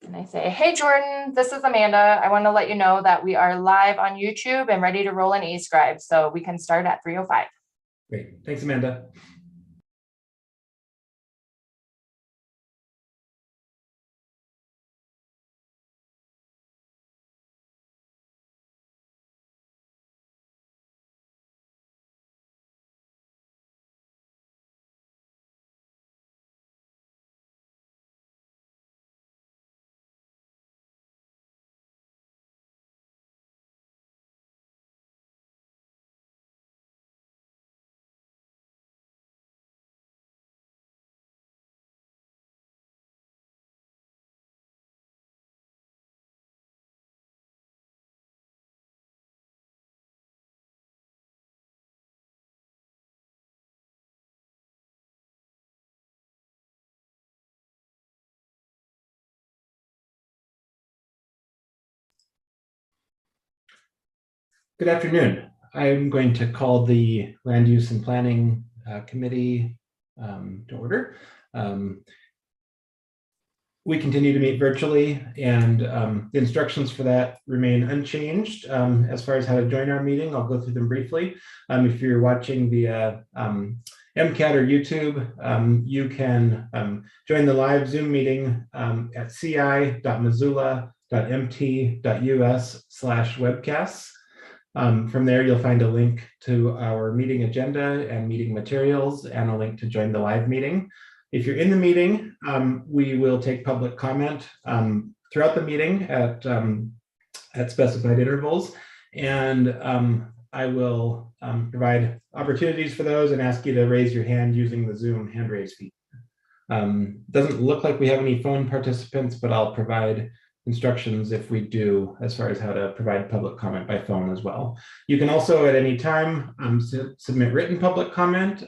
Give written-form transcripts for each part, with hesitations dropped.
And I say, hey, Jordan, this is Amanda. I want to let you know that we are live on YouTube and ready to roll in eScribe. So we can start at 3:05. Great. Thanks, Amanda. Good afternoon. I'm going to call the Land Use and Planning Committee to order. We continue to meet virtually, and the instructions for that remain unchanged. As far as how to join our meeting, I'll go through them briefly. If you're watching via MCAT or YouTube, you can join the live Zoom meeting at ci.missoula.mt.us/webcasts. From there, you'll find a link to our meeting agenda and meeting materials and a link to join the live meeting. If you're in the meeting, we will take public comment throughout the meeting at specified intervals. And I will provide opportunities for those and ask you to raise your hand using the Zoom hand raise feature. Doesn't look like we have any phone participants, but I'll provide instructions if we do, as far as how to provide public comment by phone as well. You can also at any time submit written public comment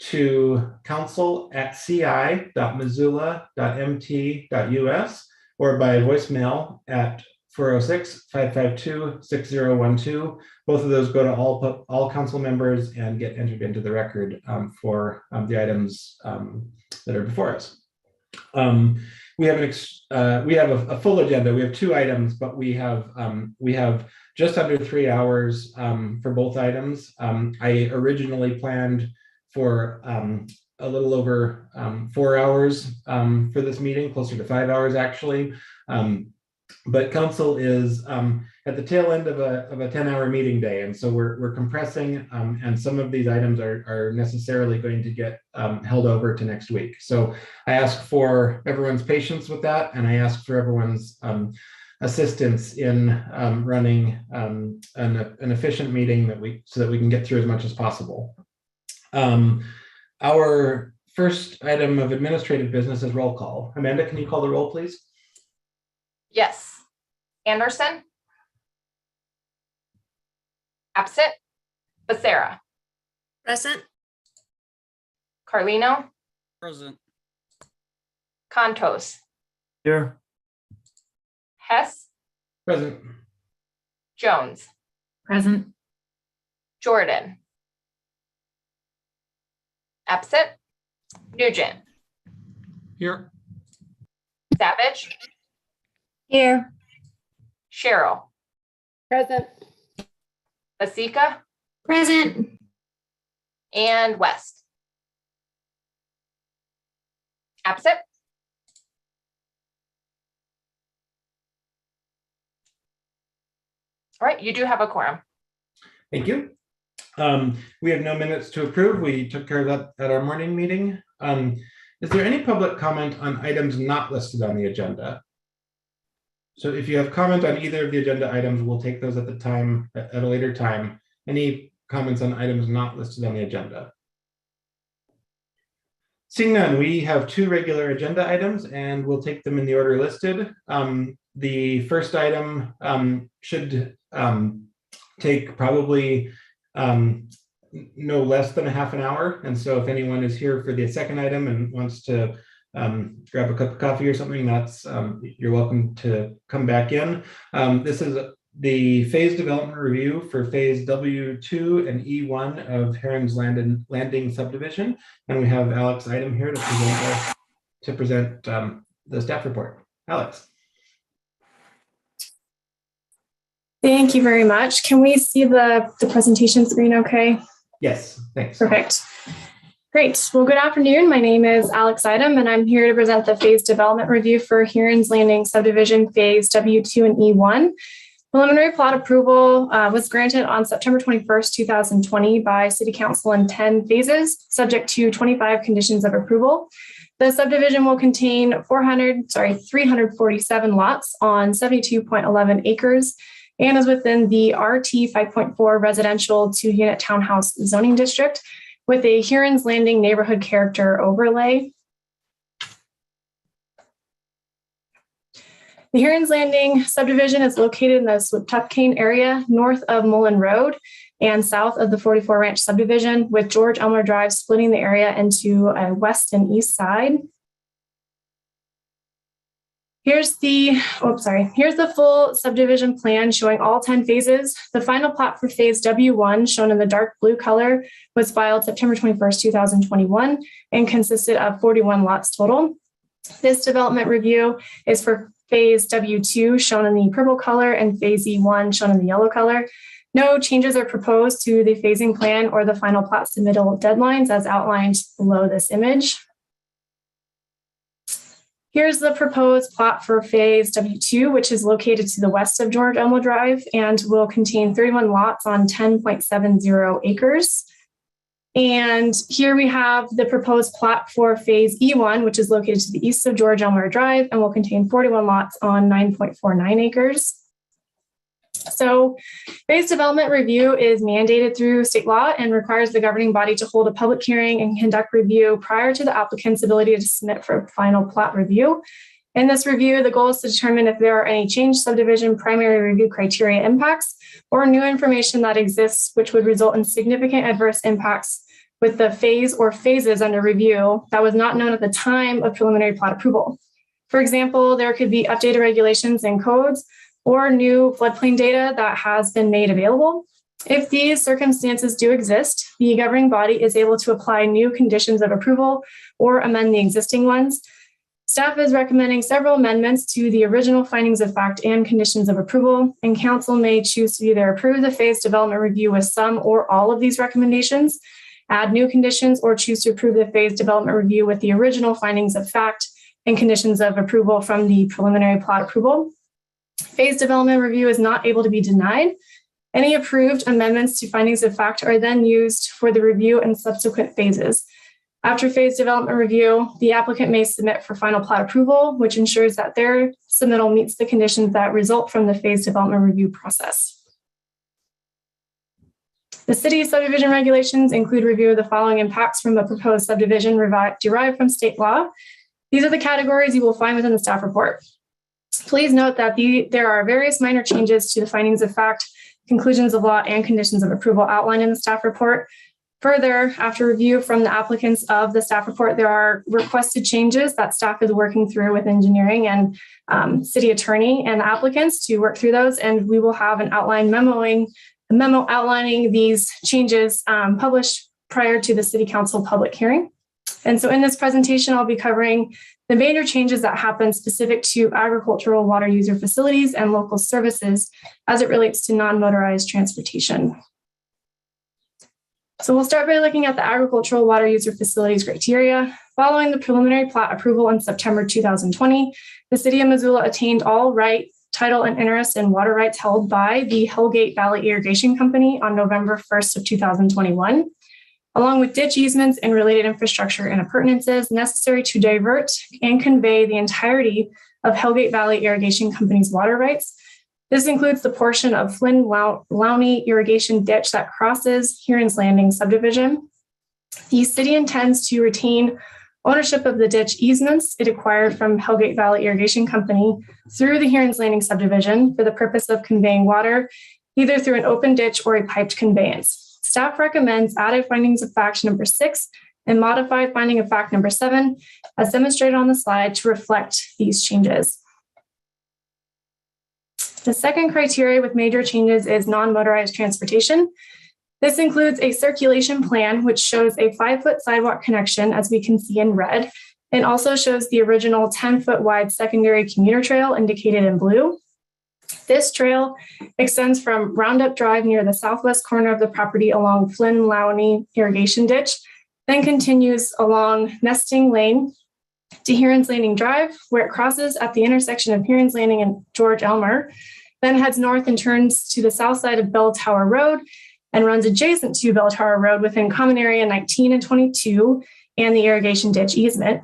to council@ci.missoula.mt.us or by voicemail at 406-552-6012. Both of those go to all council members and get entered into the record for the items that are before us. We have a full agenda. We have 2 items, but we have just under 3 hours for both items. I originally planned for a little over 4 hours for this meeting, closer to 5 hours actually. But council is at the tail end of a 10-hour meeting day, and so we're compressing, and some of these items are necessarily going to get held over to next week. So I ask for everyone's patience with that, and I ask for everyone's assistance in running an efficient meeting so that we can get through as much as possible. Our first item of administrative business is roll call. Amanda, can you call the roll, please? Yes. Anderson. Absent. Becerra. Present. Carlino. Present. Contos. Here. Hess. Present. Jones. Present. Jordan. Absent. Nugent. Here. Savage. Here. Cheryl. Present. Basika. Present. And West. Absent. All right, you do have a quorum. Thank you. We have no minutes to approve. We took care of that at our morning meeting. Is there any public comment on items not listed on the agenda? So if you have comment on either of the agenda items, we'll take those at a later time. Any comments on items not listed on the agenda? Seeing none, we have 2 regular agenda items and we'll take them in the order listed. The first item should take probably no less than a half an hour. And so if anyone is here for the second item and wants to grab a cup of coffee or something, that's you're welcome to come back in. This is the phase development review for phase W2 and E1 of Heron's Landing subdivision. And we have Alex Item here to present the staff report. Alex. Thank you very much. Can we see the presentation screen okay? Yes, thanks. Perfect. Great. Well, good afternoon. My name is Alex Idem, and I'm here to present the phase development review for Heron's Landing subdivision phase W2 and E1. Preliminary plat approval was granted on September 21st, 2020 by City Council in 10 phases, subject to 25 conditions of approval. The subdivision will contain 347 lots on 72.11 acres and is within the RT 5.4 residential 2-unit townhouse zoning district with a Heron's Landing neighborhood character overlay. The Heron's Landing subdivision is located in the Swiptuckane area north of Mullen Road and south of the 44 Ranch subdivision, with George Elmer Drive splitting the area into a west and east side. Here's the full subdivision plan showing all 10 phases. The final plat for phase W1, shown in the dark blue color, was filed September 21st, 2021, and consisted of 41 lots total. This development review is for phase W2, shown in the purple color, and phase E1, shown in the yellow color. No changes are proposed to the phasing plan or the final plat submittal deadlines as outlined below this image. Here's the proposed plot for phase W2, which is located to the west of George Elmer Drive and will contain 31 lots on 10.70 acres. And here we have the proposed plot for phase E1, which is located to the east of George Elmer Drive and will contain 41 lots on 9.49 acres. So phase development review is mandated through state law and requires the governing body to hold a public hearing and conduct review prior to the applicant's ability to submit for final plat review. In this review, the goal is to determine if there are any changed subdivision primary review criteria impacts or new information that exists which would result in significant adverse impacts with the phase or phases under review that was not known at the time of preliminary plat approval. For example, there could be updated regulations and codes or new floodplain data that has been made available. If these circumstances do exist, the governing body is able to apply new conditions of approval or amend the existing ones. Staff is recommending several amendments to the original findings of fact and conditions of approval, and council may choose to either approve the phase development review with some or all of these recommendations, add new conditions, or choose to approve the phase development review with the original findings of fact and conditions of approval from the preliminary plat approval. Phase development review is not able to be denied. Any approved amendments to findings of fact are then used for the review and subsequent phases. After phase development review, the applicant may submit for final plat approval, which ensures that their submittal meets the conditions that result from the phase development review process. The city subdivision regulations include review of the following impacts from a proposed subdivision derived from state law. These are the categories you will find within the staff report. Please note that there are various minor changes to the findings of fact, conclusions of law, and conditions of approval outlined in the staff report. Further, after review from the applicants of the staff report, there are requested changes that staff is working through with engineering and city attorney and the applicants to work through those, and we will have an memo outlining these changes published prior to the city council public hearing. And so in this presentation, I'll be covering the major changes that happen specific to agricultural water user facilities and local services as it relates to non-motorized transportation. So we'll start by looking at the agricultural water user facilities criteria. Following the preliminary plat approval in September 2020, the city of Missoula attained all right, title, and interest in water rights held by the Hellgate Valley Irrigation Company on November 1st of 2021. Along with ditch easements and related infrastructure and appurtenances necessary to divert and convey the entirety of Hellgate Valley Irrigation Company's water rights. This includes the portion of Flynn Lowney Irrigation Ditch that crosses Heron's Landing subdivision. The city intends to retain ownership of the ditch easements it acquired from Hellgate Valley Irrigation Company through the Heron's Landing subdivision for the purpose of conveying water, either through an open ditch or a piped conveyance. Staff recommends added findings of fact number 6 and modified finding of fact number 7 as demonstrated on the slide to reflect these changes. The second criteria with major changes is non-motorized transportation. This includes a circulation plan, which shows a 5-foot sidewalk connection, as we can see in red, and also shows the original 10-foot wide secondary commuter trail indicated in blue. This trail extends from Roundup Drive near the southwest corner of the property along Flynn-Lowney Irrigation Ditch, then continues along Nesting Lane to Heron's Landing Drive, where it crosses at the intersection of Heron's Landing and George Elmer, then heads north and turns to the south side of Bell Tower Road and runs adjacent to Bell Tower Road within Common Area 19 and 22 and the Irrigation Ditch easement.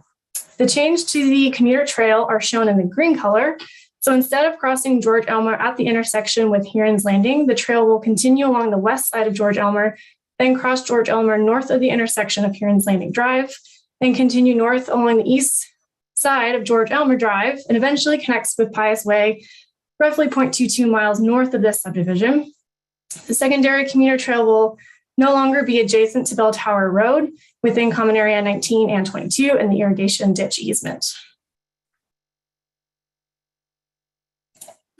The change to the commuter trail are shown in the green color. So instead of crossing George Elmer at the intersection with Heron's Landing, the trail will continue along the west side of George Elmer, then cross George Elmer north of the intersection of Heron's Landing Drive, then continue north along the east side of George Elmer Drive, and eventually connects with Pius Way, roughly 0.22 miles north of this subdivision. The secondary commuter trail will no longer be adjacent to Bell Tower Road within Common Area 19 and 22 and the Irrigation Ditch easement.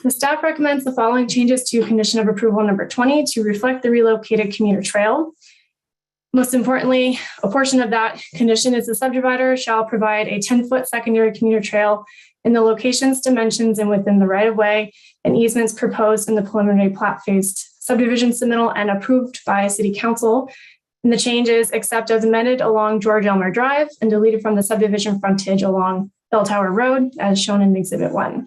The staff recommends the following changes to condition of approval number 20 to reflect the relocated commuter trail. Most importantly, a portion of that condition is the subdivider shall provide a 10-foot secondary commuter trail in the locations, dimensions, and within the right-of-way and easements proposed in the preliminary plat phased subdivision submittal and approved by City Council. And the changes except as amended along George Elmer Drive and deleted from the subdivision frontage along Bell Tower Road as shown in Exhibit 1.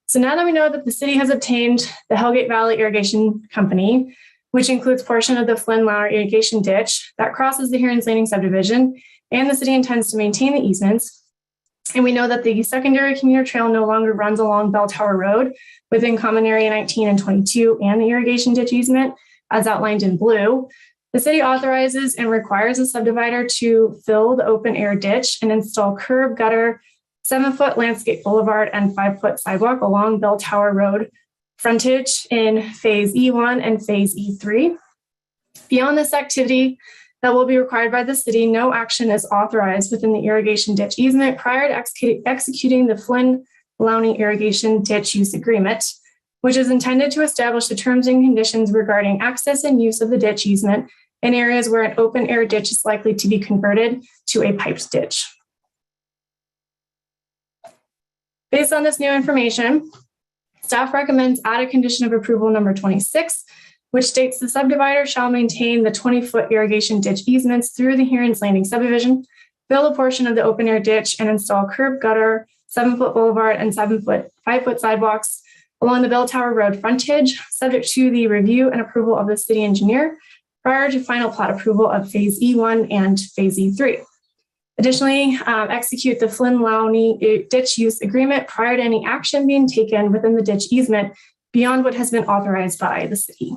So now that we know that the city has obtained the Hellgate Valley Irrigation Company, which includes portion of the Flynn-Lowney Irrigation Ditch that crosses the Heron's Landing subdivision, and the city intends to maintain the easements, and we know that the secondary commuter trail no longer runs along Bell Tower Road within Common Area 19 and 22 and the Irrigation Ditch easement, as outlined in blue, the city authorizes and requires the subdivider to fill the open air ditch and install curb, gutter, 7-foot landscape boulevard, and 5-foot sidewalk along Bell Tower Road frontage in Phase E1 and Phase E3. Beyond this activity that will be required by the city, no action is authorized within the Irrigation Ditch easement prior to executing the Flynn-Lowney Irrigation Ditch Use Agreement, which is intended to establish the terms and conditions regarding access and use of the ditch easement in areas where an open air ditch is likely to be converted to a piped ditch. Based on this new information, staff recommends add a condition of approval number 26, which states the subdivider shall maintain the 20-foot irrigation ditch easements through the Heron's Landing subdivision, fill a portion of the open air ditch, and install curb, gutter, 7-foot boulevard, and 5-foot sidewalks along the Bell Tower Road frontage, subject to the review and approval of the city engineer prior to final plat approval of Phase E1 and Phase E3. Additionally, execute the Flynn-Lowney Ditch Use Agreement prior to any action being taken within the ditch easement beyond what has been authorized by the city.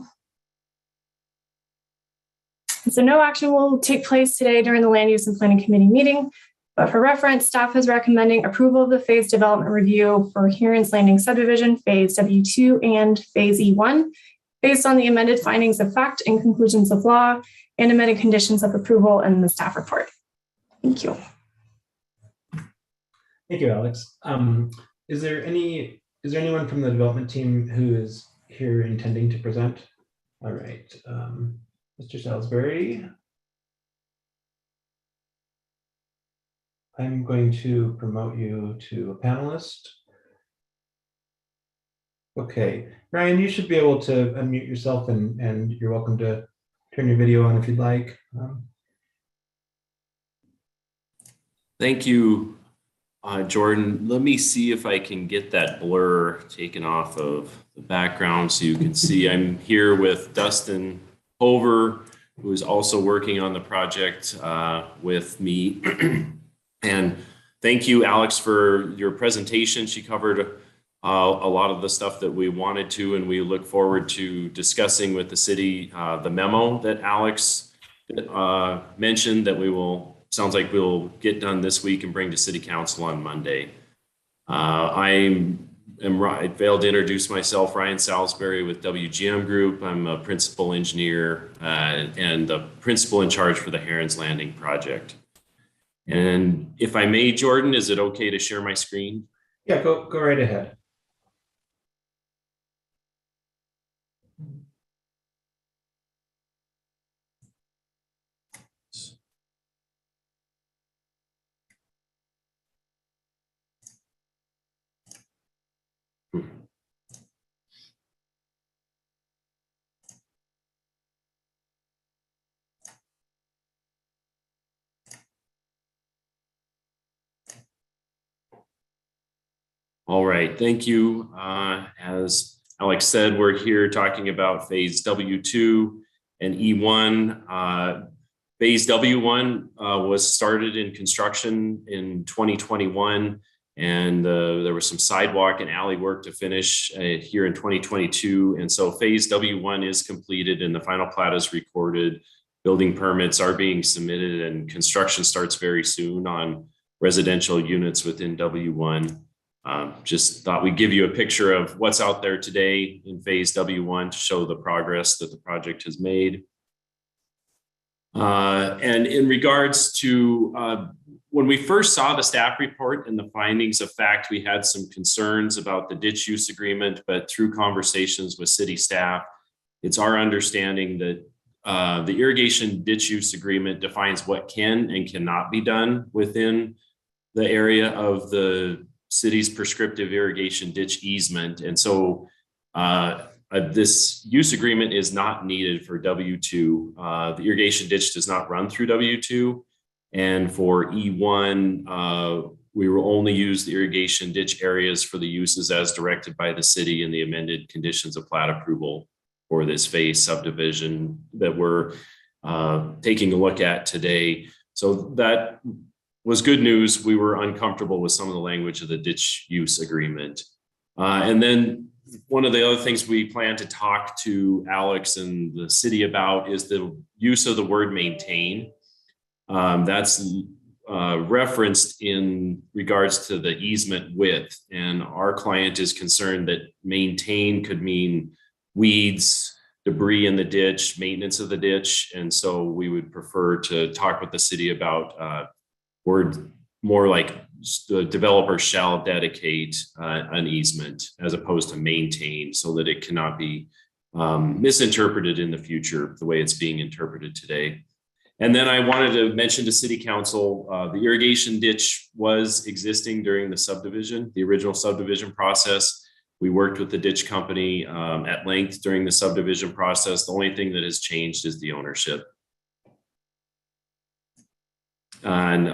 And so no action will take place today during the Land Use and Planning Committee meeting, but for reference, staff is recommending approval of the phase development review for Heron's Landing subdivision, Phase W2 and Phase E1, based on the amended findings of fact and conclusions of law and amended conditions of approval in the staff report. Thank you. Thank you, Alex. Is there anyone from the development team who is here intending to present? All right, Mr. Salisbury. I'm going to promote you to a panelist. Okay, Ryan, you should be able to unmute yourself and you're welcome to turn your video on if you'd like. Thank you, Jordan. Let me see if I can get that blur taken off of the background so you can see. I'm here with Dustin Hover, who is also working on the project with me. And thank you, Alex, for your presentation. She covered a lot of the stuff that we wanted to, and we look forward to discussing with the city the memo that Alex mentioned that sounds like we'll get done this week and bring to City Council on Monday. I failed to introduce myself, Ryan Salisbury with WGM Group. I'm a principal engineer and the principal in charge for the Heron's Landing project. And if I may, Jordan, is it okay to share my screen? Yeah, go right ahead. All right, thank you. As Alex said, we're here talking about phase W2 and E1. Phase W1 was started in construction in 2021, and there was some sidewalk and alley work to finish here in 2022. And so phase W1 is completed and the final plat is recorded. Building permits are being submitted and construction starts very soon on residential units within W1. Just thought we'd give you a picture of what's out there today in phase W1 to show the progress that the project has made. And in regards to when we first saw the staff report and the findings of fact, we had some concerns about the ditch use agreement, but through conversations with city staff, it's our understanding that the irrigation ditch use agreement defines what can and cannot be done within the area of the city's prescriptive irrigation ditch easement. And so this use agreement is not needed for W2. The irrigation ditch does not run through W2. And for E1, we will only use the irrigation ditch areas for the uses as directed by the city in the amended conditions of plat approval for this phase subdivision that we're taking a look at today. So that was good news. We were uncomfortable with some of the language of the ditch use agreement. And then one of the other things we plan to talk to Alex and the city about is the use of the word maintain. That's referenced in regards to the easement width. And our client is concerned that maintain could mean weeds, debris in the ditch, maintenance of the ditch. And so we would prefer to talk with the city about word more like the developer shall dedicate an easement as opposed to maintain, so that it cannot be misinterpreted in the future the way it's being interpreted today. And then I wanted to mention to city council, the irrigation ditch was existing during the subdivision, the original subdivision process. We worked with the ditch company at length during the subdivision process. The only thing that has changed is the ownership. And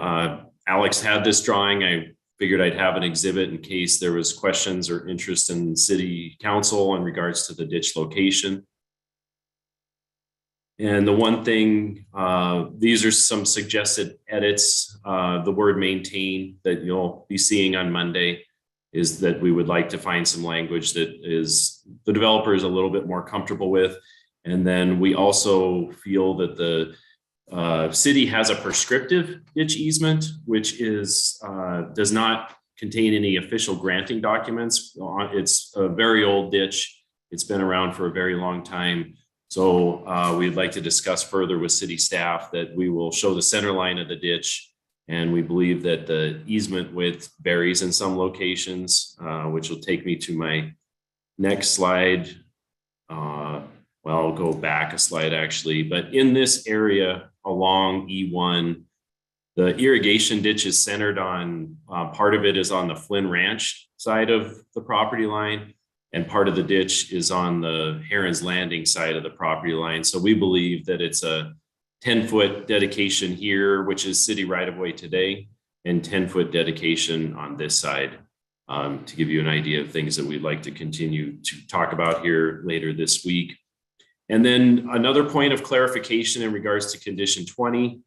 Alex had this drawing. I figured I'd have an exhibit in case there was questions or interest in city council in regards to the ditch location. And the one thing, these are some suggested edits. The word maintain that you'll be seeing on Monday is that we would like to find some language that is the developer is a little bit more comfortable with. And then we also feel that the city has a prescriptive ditch easement, which is does not contain any official granting documents. It's a very old ditch. It's been around for a very long time. So we'd like to discuss further with city staff that we will show the center line of the ditch. And we believe that the easement width varies in some locations, which will take me to my next slide. Well, I'll go back a slide actually, but in this area along E1, the irrigation ditch is centered on, part of it is on the Flynn Ranch side of the property line, and part of the ditch is on the Heron's Landing side of the property line. So we believe that it's a 10-foot dedication here, which is city right of way today, and 10-foot dedication on this side, to give you an idea of things that we'd like to continue to talk about here later this week. And then another point of clarification in regards to condition 20,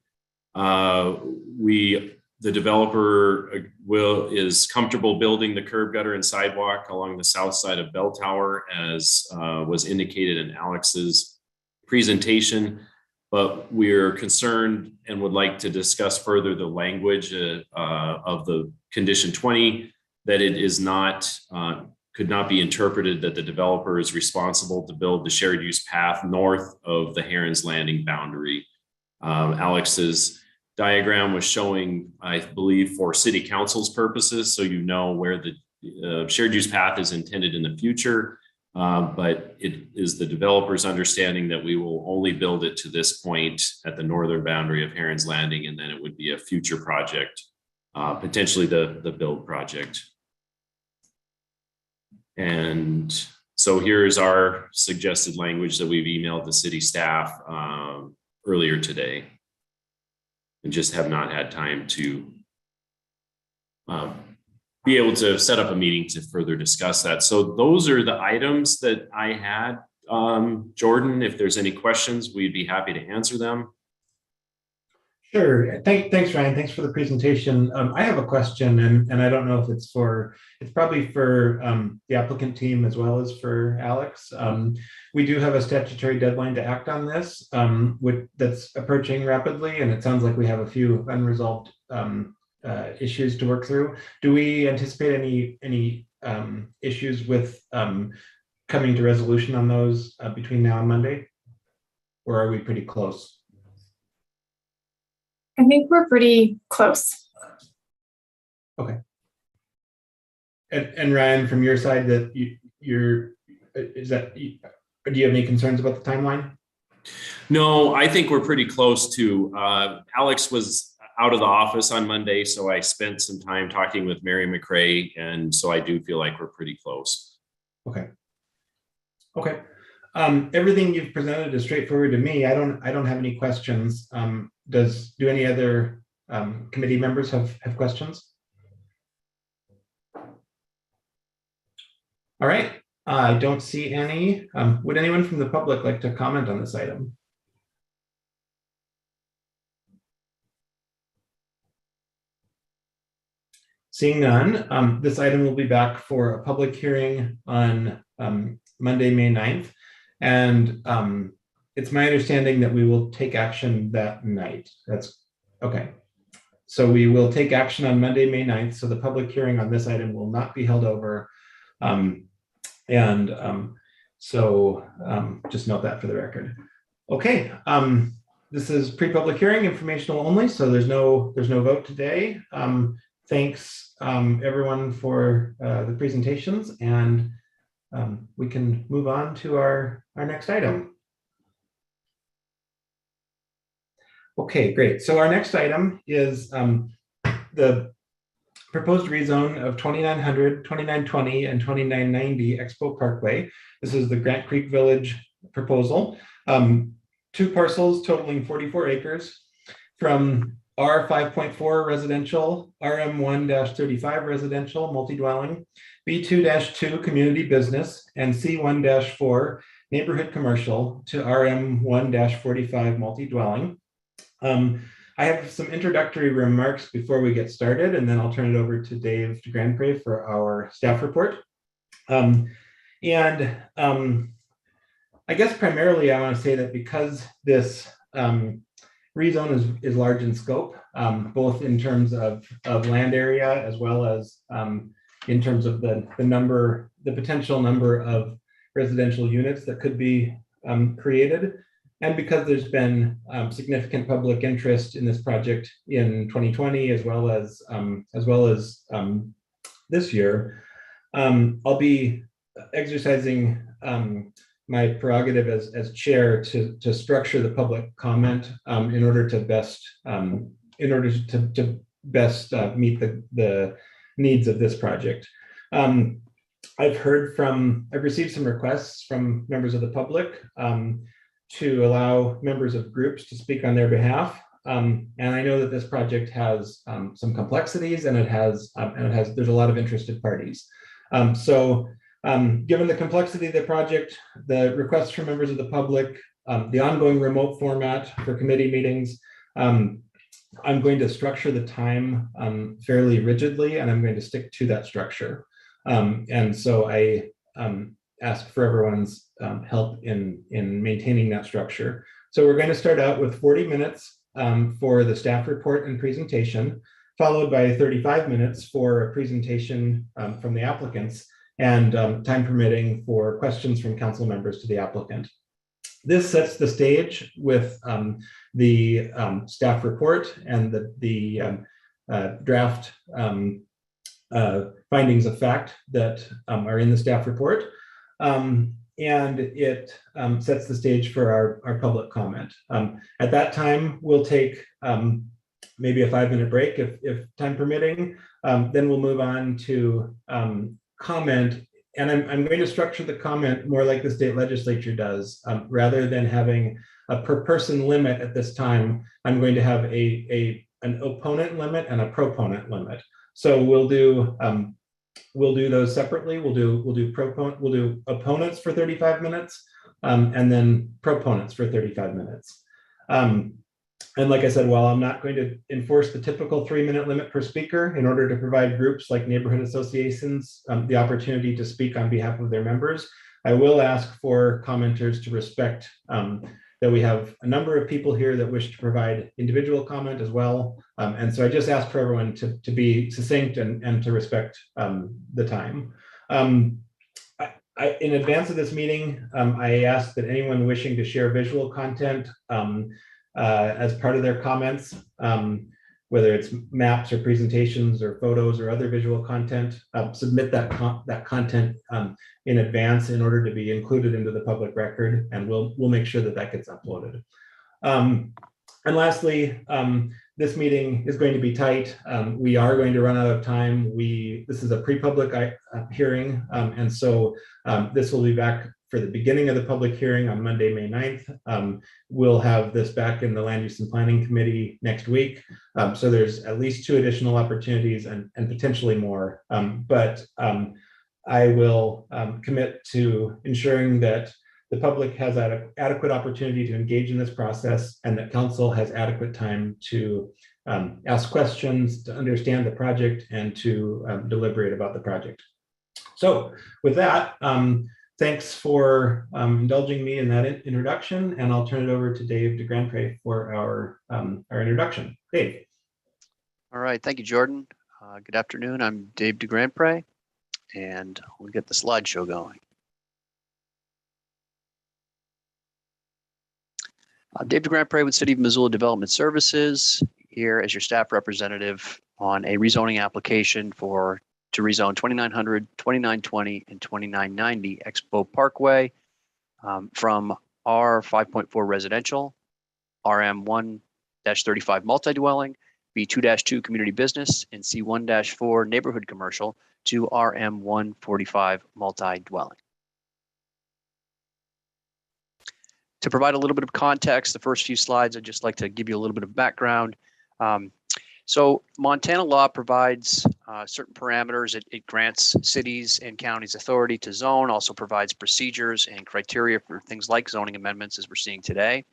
the developer is comfortable building the curb gutter and sidewalk along the south side of Bell Tower, as was indicated in Alex's presentation. But we're concerned and would like to discuss further the language of the condition 20, that it is not, could not be interpreted that the developer is responsible to build the shared use path north of the Heron's Landing boundary. Alex's diagram was showing, I believe, for city council's purposes, so you know where the shared use path is intended in the future. But it is the developer's understanding that we will only build it to this point at the northern boundary of Heron's Landing, and then it would be a future project, potentially the build project. And so here's our suggested language that we've emailed the city staff earlier today, and just have not had time to be able to set up a meeting to further discuss that. So those are the items that I had. Jordan, if there's any questions, we'd be happy to answer them. Sure. Thanks, Ryan. Thanks for the presentation. I have a question, and I don't know if it's probably for the applicant team as well as for Alex. We do have a statutory deadline to act on this, that's approaching rapidly, and it sounds like we have a few unresolved issues to work through. Do we anticipate any issues with coming to resolution on those between now and Monday, or are we pretty close? I think we're pretty close. Okay. And Ryan, from your side, that do you have any concerns about the timeline? No, I think we're pretty close to. Alex was out of the office on Monday, so I spent some time talking with Mary McRae, and so I do feel like we're pretty close. Okay. Okay. Everything you've presented is straightforward to me. I don't have any questions. Do any other committee members have questions? All right. I don't see any. Would anyone from the public like to comment on this item? Seeing none, this item will be back for a public hearing on Monday, May 9th. And it's my understanding that we will take action that night. That's okay. So we will take action on Monday, May 9th. So the public hearing on this item will not be held over. So just note that for the record. Okay. This is pre-public hearing, informational only. So there's no vote today. Thanks everyone for the presentations, and we can move on to our next item. Okay, great. So our next item is the proposed rezone of 2900, 2920, and 2990 Expo Parkway. This is the Grant Creek Village proposal. 2 parcels totaling 44 acres from R5.4 residential, RM1-35 residential multi-dwelling, B2-2 community business, and C1-4 neighborhood commercial to RM1-45 multi-dwelling. I have some introductory remarks before we get started, and then I'll turn it over to Dave DeGrandpre for our staff report. I guess primarily I want to say that because this rezone is large in scope, both in terms of land area as well as in terms of the potential number of residential units that could be created. And because there's been significant public interest in this project in 2020 as well as this year, I'll be exercising my prerogative as chair to structure the public comment in order to best meet the needs of this project. I've received some requests from members of the public to allow members of groups to speak on their behalf. And I know that this project has some complexities, and there's a lot of interested parties. Given the complexity of the project, the requests from members of the public, the ongoing remote format for committee meetings, I'm going to structure the time fairly rigidly, and I'm going to stick to that structure. And so I ask for everyone's help in maintaining that structure. So we're going to start out with 40 minutes for the staff report and presentation, followed by 35 minutes for a presentation from the applicants, and time permitting for questions from council members to the applicant. This sets the stage with the staff report and the draft findings of fact that are in the staff report. And it sets the stage for our public comment. At that time, we'll take maybe a 5-minute break if time permitting. Then we'll move on to comment. And I'm going to structure the comment more like the state legislature does. Rather than having a per person limit at this time, I'm going to have an opponent limit and a proponent limit. So we'll do those separately. We'll do opponents for 35 minutes, and then proponents for 35 minutes. And like I said, while I'm not going to enforce the typical 3-minute limit per speaker, in order to provide groups like neighborhood associations the opportunity to speak on behalf of their members, I will ask for commenters to respect that we have a number of people here that wish to provide individual comment as well. And so I just ask for everyone to be succinct and to respect the time. In advance of this meeting, I asked that anyone wishing to share visual content as part of their comments, whether it's maps or presentations or photos or other visual content, submit that content in advance in order to be included into the public record, and we'll make sure that that gets uploaded. And lastly, this meeting is going to be tight. We are going to run out of time. This is a pre-public hearing, and so this will be back for the beginning of the public hearing on Monday, May 9th. We'll have this back in the Land Use and Planning Committee next week. So there's at least 2 additional opportunities and potentially more. But I will commit to ensuring that the public has adequate opportunity to engage in this process, and that council has adequate time to ask questions, to understand the project, and to deliberate about the project. So with that, thanks for indulging me in that introduction, and I'll turn it over to Dave DeGrandpre for our introduction. Dave. All right, thank you, Jordan. Good afternoon, I'm Dave DeGrandpre, and we'll get the slideshow going. Dave DeGrandpre with City of Missoula Development Services, here as your staff representative on a rezoning application to rezone 2900, 2920, and 2990 Expo Parkway from R5.4 residential, RM1-35 multi-dwelling, B2-2 community business, and C1-4 neighborhood commercial to RM145 multi-dwelling. To provide a little bit of context, the first few slides, I'd just like to give you a little bit of background. So Montana law provides certain parameters. It grants cities and counties authority to zone, also provides procedures and criteria for things like zoning amendments as we're seeing today.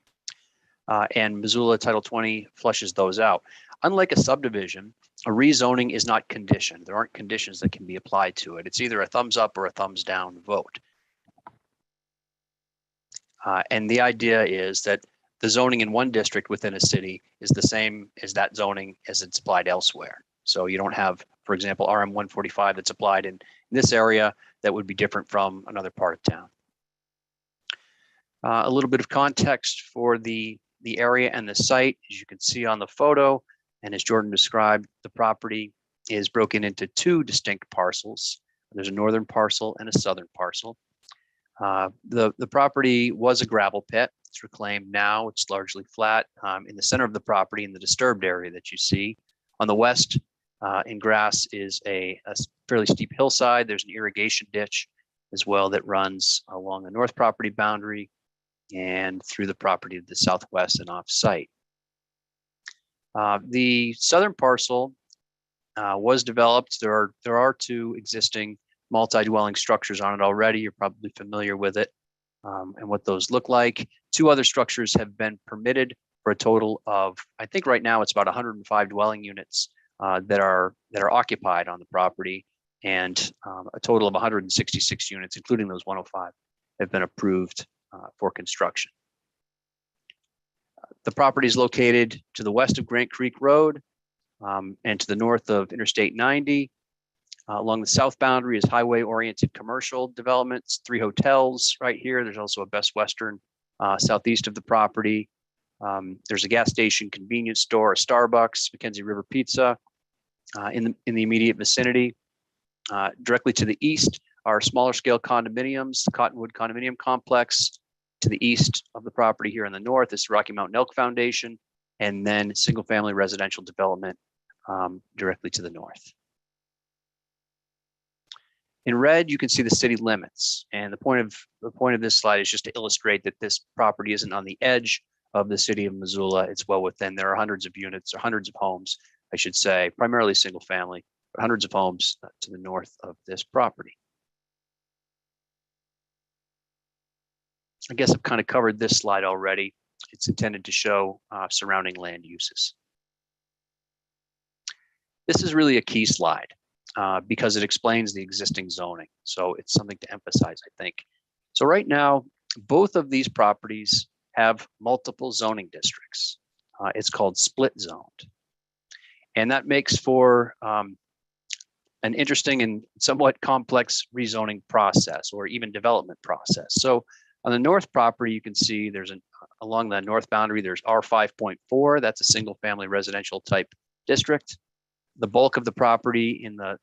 And Missoula Title 20 flushes those out. Unlike a subdivision, a rezoning is not conditioned. There aren't conditions that can be applied to it. It's either a thumbs up or a thumbs down vote. And the idea is that the zoning in one district within a city is the same as that zoning as it's applied elsewhere. So you don't have, for example, RM 145 that's applied in this area that would be different from another part of town. A little bit of context for the area and the site. As you can see on the photo, and as Jordan described, the property is broken into 2 distinct parcels. There's a northern parcel and a southern parcel. The property was a gravel pit. It's reclaimed now. It's largely flat. In the center of the property, in the disturbed area that you see, on the west in grass is a fairly steep hillside. There's an irrigation ditch as well that runs along the north property boundary and through the property to the southwest and off site. The southern parcel was developed. There are 2 existing multi-dwelling structures on it already. You're probably familiar with it and what those look like. 2 other structures have been permitted for a total of, I think right now it's about 105 dwelling units that are occupied on the property, and a total of 166 units, including those 105, have been approved for construction. The property is located to the west of Grant Creek Road and to the north of Interstate 90. Along the south boundary is highway-oriented commercial developments, 3 hotels right here. There's also a Best Western southeast of the property. There's a gas station, convenience store, a Starbucks, Mackenzie River Pizza in the immediate vicinity. Directly to the east are smaller scale condominiums, the Cottonwood Condominium Complex. To the east of the property here in the north is Rocky Mountain Elk Foundation, and then single-family residential development directly to the north. In red, you can see the city limits, and the point of this slide is just to illustrate that this property isn't on the edge of the city of Missoula. It's well within. There are hundreds of units, or hundreds of homes, I should say, primarily single family but hundreds of homes to the north of this property. I guess I've kind of covered this slide already. It's intended to show surrounding land uses. This is really a key slide because it explains the existing zoning. So it's something to emphasize, I think. So right now, both of these properties have multiple zoning districts. It's called split zoned. And that makes for an interesting and somewhat complex rezoning process or even development process. So on the north property, you can see there's along the north boundary, there's R5.4, that's a single family residential type district. The bulk of the property in the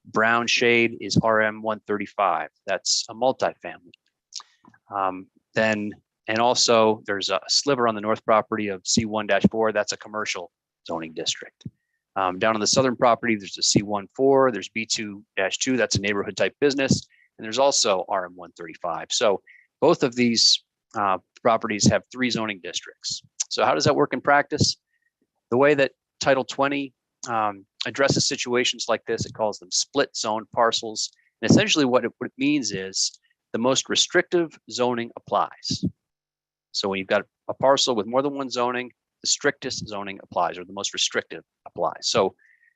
brown shade is RM135, that's a multifamily. And also there's a sliver on the north property of C1-4, that's a commercial zoning district. Down on the southern property, there's a C14, there's B2-2, that's a neighborhood type business, and there's also RM135. So both of these properties have 3 zoning districts. So how does that work in practice? The way that Title 20 addresses situations like this, it calls them split zone parcels. And essentially what it means is the most restrictive zoning applies. So when you've got a parcel with more than one zoning, the strictest zoning applies, or the most restrictive applies. So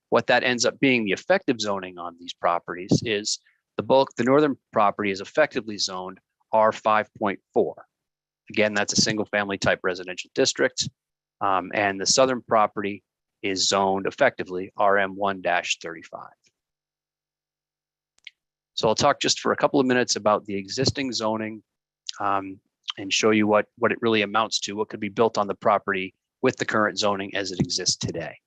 what that ends up being, the effective zoning on these properties is the northern property is effectively zoned R5.4. Again, that's a single family type residential district. And the southern property is zoned effectively RM1-35. So I'll talk just for a couple of minutes about the existing zoning and show you what it really amounts to, what could be built on the property with the current zoning as it exists today.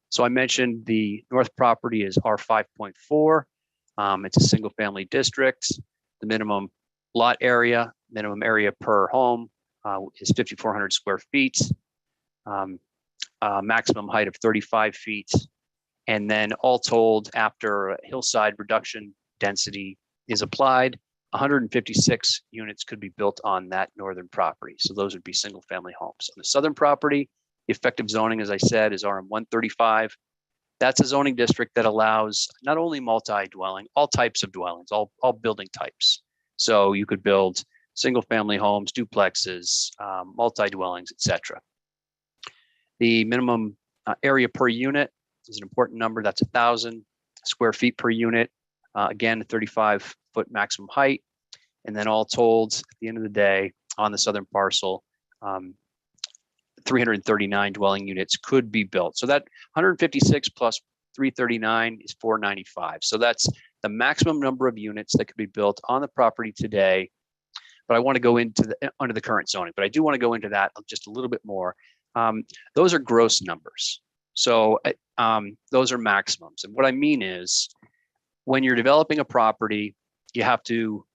So I mentioned the north property is R5.4. It's a single family district. The minimum lot area, minimum area per home is 5,400 square feet, maximum height of 35 feet. And then all told, after hillside reduction density is applied, 156 units could be built on that northern property. So those would be single family homes. On the southern property, the effective zoning, as I said, is RM135. That's a zoning district that allows not only multi-dwelling, all types of dwellings, all building types. So you could build single family homes, duplexes, multi-dwellings, etc. The minimum area per unit is an important number. That's 1,000 square feet per unit. Again, 35-foot maximum height. And then all told, at the end of the day, on the southern parcel, 339 dwelling units could be built. So that 156 plus 339 is 495. So that's the maximum number of units that could be built on the property today. But I want to go into under the current zoning, but I do want to go into that just a little bit more. Those are gross numbers. So those are maximums. And what I mean is, when you're developing a property, you have to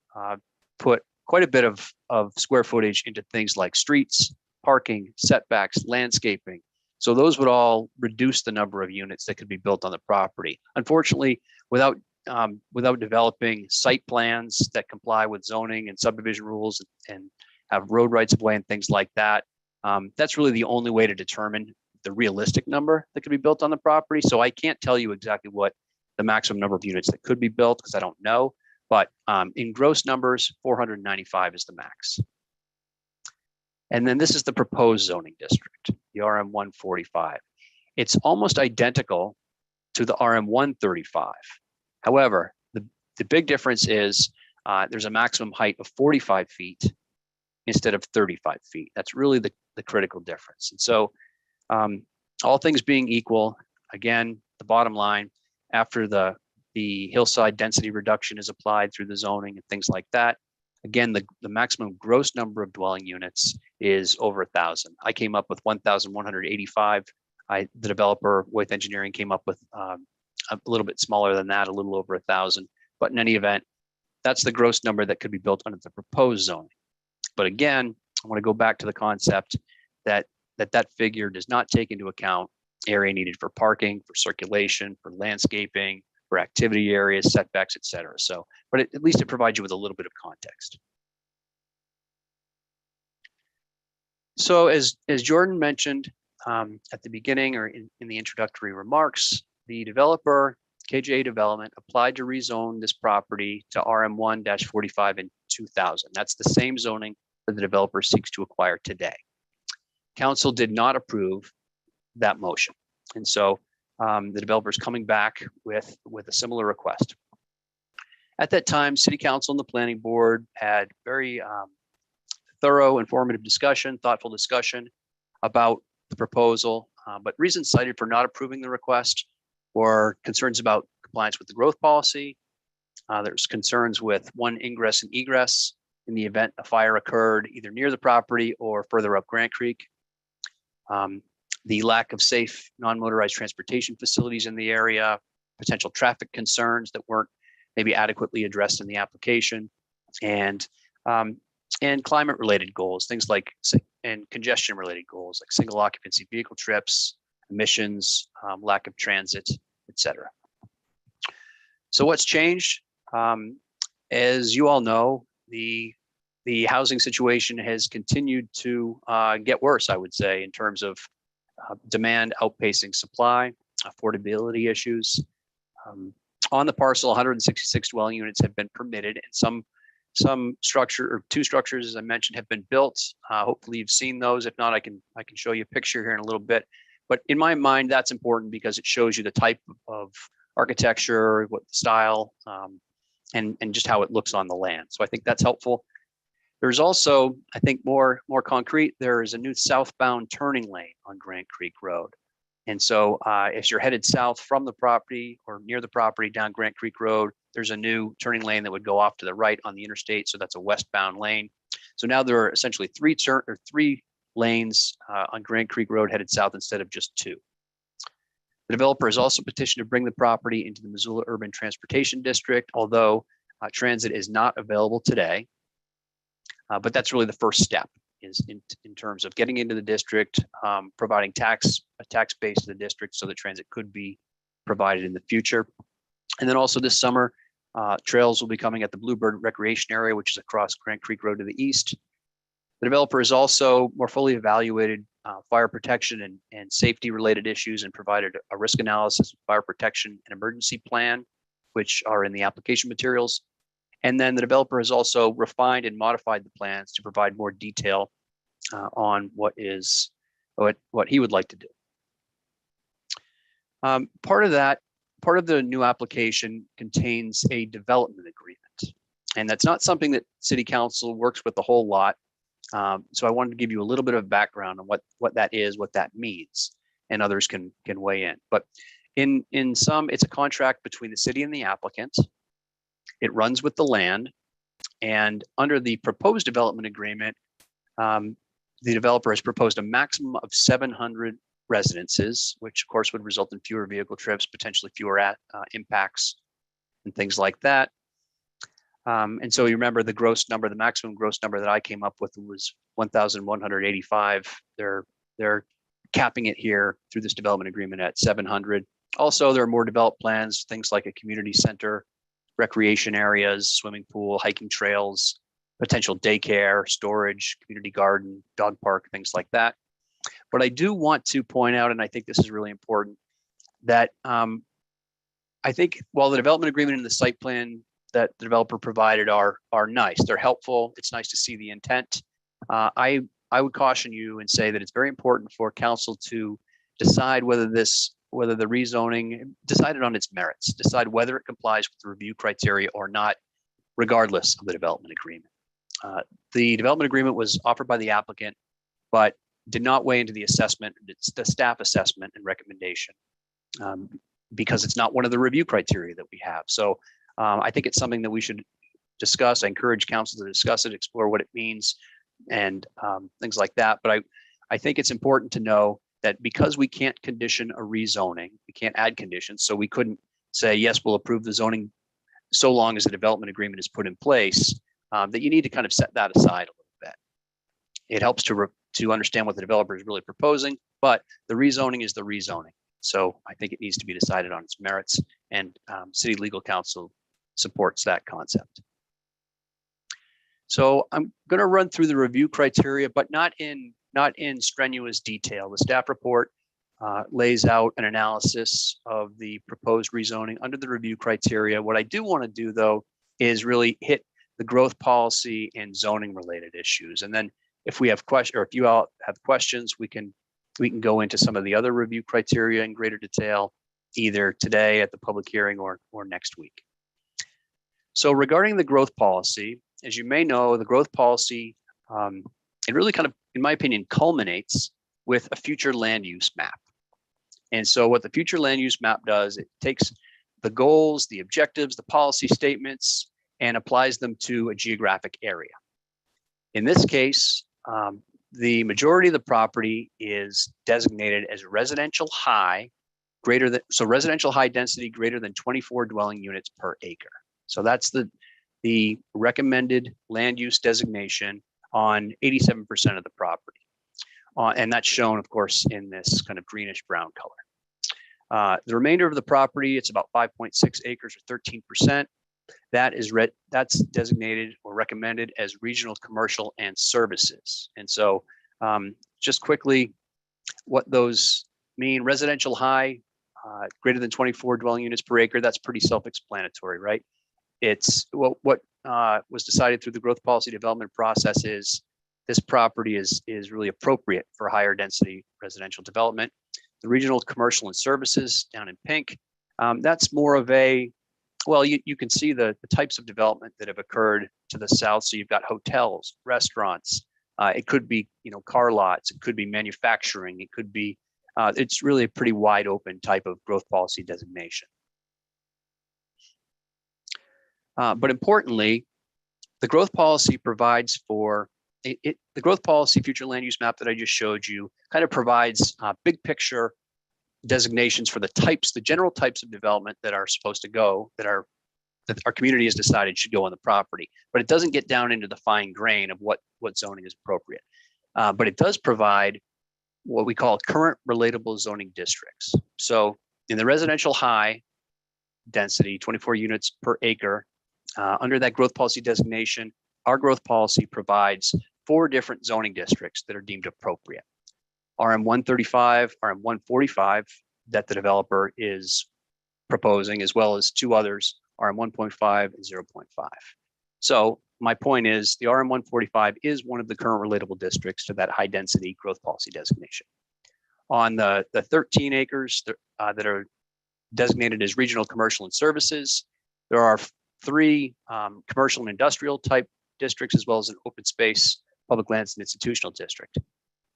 put quite a bit of square footage into things like streets, parking, setbacks, landscaping. So those would all reduce the number of units that could be built on the property. Unfortunately, without developing site plans that comply with zoning and subdivision rules and have road rights of way and things like that, that's really the only way to determine the realistic number that could be built on the property. So I can't tell you exactly what the maximum number of units that could be built because I don't know. But in gross numbers, 495 is the max. And then this is the proposed zoning district, the RM145. It's almost identical to the RM135. However, the big difference is there's a maximum height of 45 feet instead of 35 feet. That's really the critical difference. And so all things being equal, again, the bottom line, after the hillside density reduction is applied through the zoning and things like that, again, the maximum gross number of dwelling units is over 1,000. I came up with 1,185. The developer with engineering came up with a little bit smaller than that, a little over 1,000. But in any event, that's the gross number that could be built under the proposed zoning. But again, I want to go back to the concept that figure does not take into account area needed for parking, for circulation, for landscaping, for activity areas, setbacks, et cetera. So, but at least it provides you with a little bit of context. So as Jordan mentioned at the beginning or in the introductory remarks, the developer KJA Development applied to rezone this property to RM1-45 in 2000. That's the same zoning that the developer seeks to acquire today. Council did not approve that motion. And so the developer is coming back with a similar request. At that time, City Council and the Planning Board had very thorough, informative discussion, thoughtful discussion about the proposal, but reasons cited for not approving the request were concerns about compliance with the growth policy. There's concerns with one ingress and egress in the event a fire occurred either near the property or further up Grant Creek. The lack of safe non-motorized transportation facilities in the area, potential traffic concerns that weren't maybe adequately addressed in the application, and climate-related goals, things like and congestion-related goals like single occupancy vehicle trips, emissions, lack of transit, etc. So what's changed? As you all know, the housing situation has continued to get worse, I would say, in terms of demand outpacing supply, affordability issues. On the parcel, 166 dwelling units have been permitted, and some structure or two structures, as I mentioned, have been built. Hopefully you've seen those. If not, I can show you a picture here in a little bit. But in my mind, that's important because it shows you the type of architecture, what the style, and just how it looks on the land. So I think that's helpful. There's also, I think, more concrete. There is a new southbound turning lane on Grant Creek Road. And so if you're headed south from the property or near the property down Grant Creek Road, there's a new turning lane that would go off to the right on the interstate. So that's a westbound lane. So now there are essentially three lanes on Grant Creek Road headed south instead of just two. The developer has also petitioned to bring the property into the Missoula Urban Transportation District, although transit is not available today. But that's really the first step, is in terms of getting into the district, providing a tax base to the district so that transit could be provided in the future. And then also this summer, trails will be coming at the Bluebird Recreation Area, which is across Grant Creek Road to the east. The developer has also more fully evaluated fire protection and safety related issues and provided a risk analysis of fire protection and emergency plan, which are in the application materials. And then the developer has also refined and modified the plans to provide more detail on what he would like to do. Part of the new application contains a development agreement, and that's not something that City Council works with a whole lot. So I wanted to give you a little bit of background on what that is, what that means, and others can weigh in. But in sum, it's a contract between the city and the applicant. It runs with the land, and under the proposed development agreement, the developer has proposed a maximum of 700 residences, which of course would result in fewer vehicle trips, potentially fewer impacts and things like that. And so you remember the maximum gross number that I came up with was 1,185. They're capping it here through this development agreement at 700. Also, there are more developed plans, things like a community center, recreation areas, swimming pool, hiking trails, potential daycare, storage, community garden, dog park, things like that. But I do want to point out, and I think this is really important, that I think while the development agreement and the site plan that the developer provided are nice, they're helpful. It's nice to see the intent. I would caution you and say that it's very important for council to decide whether the rezoning, decide it on its merits, decide whether it complies with the review criteria or not, regardless of the development agreement. The development agreement was offered by the applicant, but did not weigh into the assessment, the staff assessment and recommendation, because it's not one of the review criteria that we have. So I think it's something that we should discuss. I encourage council to discuss it, explore what it means, and things like that. But I think it's important to know that because we can't condition a rezoning, we can't add conditions. So we couldn't say, yes, we'll approve the zoning so long as the development agreement is put in place, that you need to kind of set that aside a little bit. It helps to understand what the developer is really proposing, but the rezoning is the rezoning. So I think it needs to be decided on its merits, and City Legal Counsel supports that concept. So I'm going to run through the review criteria, but not in strenuous detail. The staff report lays out an analysis of the proposed rezoning under the review criteria. What I do want to do, though, is really hit the growth policy and zoning related issues. And then if we have questions, or if you all have questions, we can go into some of the other review criteria in greater detail, either today at the public hearing or next week. So regarding the growth policy, as you may know, the growth policy, it really kind of, in my opinion, culminates with a future land use map. And so what the future land use map does, it takes the goals, the objectives, the policy statements, and applies them to a geographic area. In this case, the majority of the property is designated as residential high, residential high density greater than 24 dwelling units per acre. So that's the recommended land use designation on 87% of the property. And that's shown, of course, in this kind of greenish brown color. The remainder of the property, it's about 5.6 acres or 13%. That's designated or recommended as regional commercial and services. And so just quickly, what those mean: residential high, greater than 24 dwelling units per acre. That's pretty self-explanatory, right? It's what was decided through the growth policy development process is this property is really appropriate for higher density residential development. The regional commercial and services down in pink, that's more of a, well, you can see the types of development that have occurred to the south. So you've got hotels, restaurants, it could be, car lots, it could be manufacturing, it could be, it's really a pretty wide open type of growth policy designation. But importantly, the growth policy provides for the growth policy future land use map that I just showed you kind of provides big picture designations for the general types of development that are supposed to go, that our community has decided should go on the property. But it doesn't get down into the fine grain of what zoning is appropriate. But it does provide what we call current relatable zoning districts. So in the residential high density, 24 units per acre, under that growth policy designation, our growth policy provides 4 different zoning districts that are deemed appropriate. RM 135, RM 145 that the developer is proposing, as well as 2 others, RM 1.5 and 0.5. So my point is the RM 145 is one of the current relatable districts to that high density growth policy designation. On the 13 acres that are designated as regional commercial and services, there are 3 commercial and industrial type districts, as well as an open space, public lands and institutional district.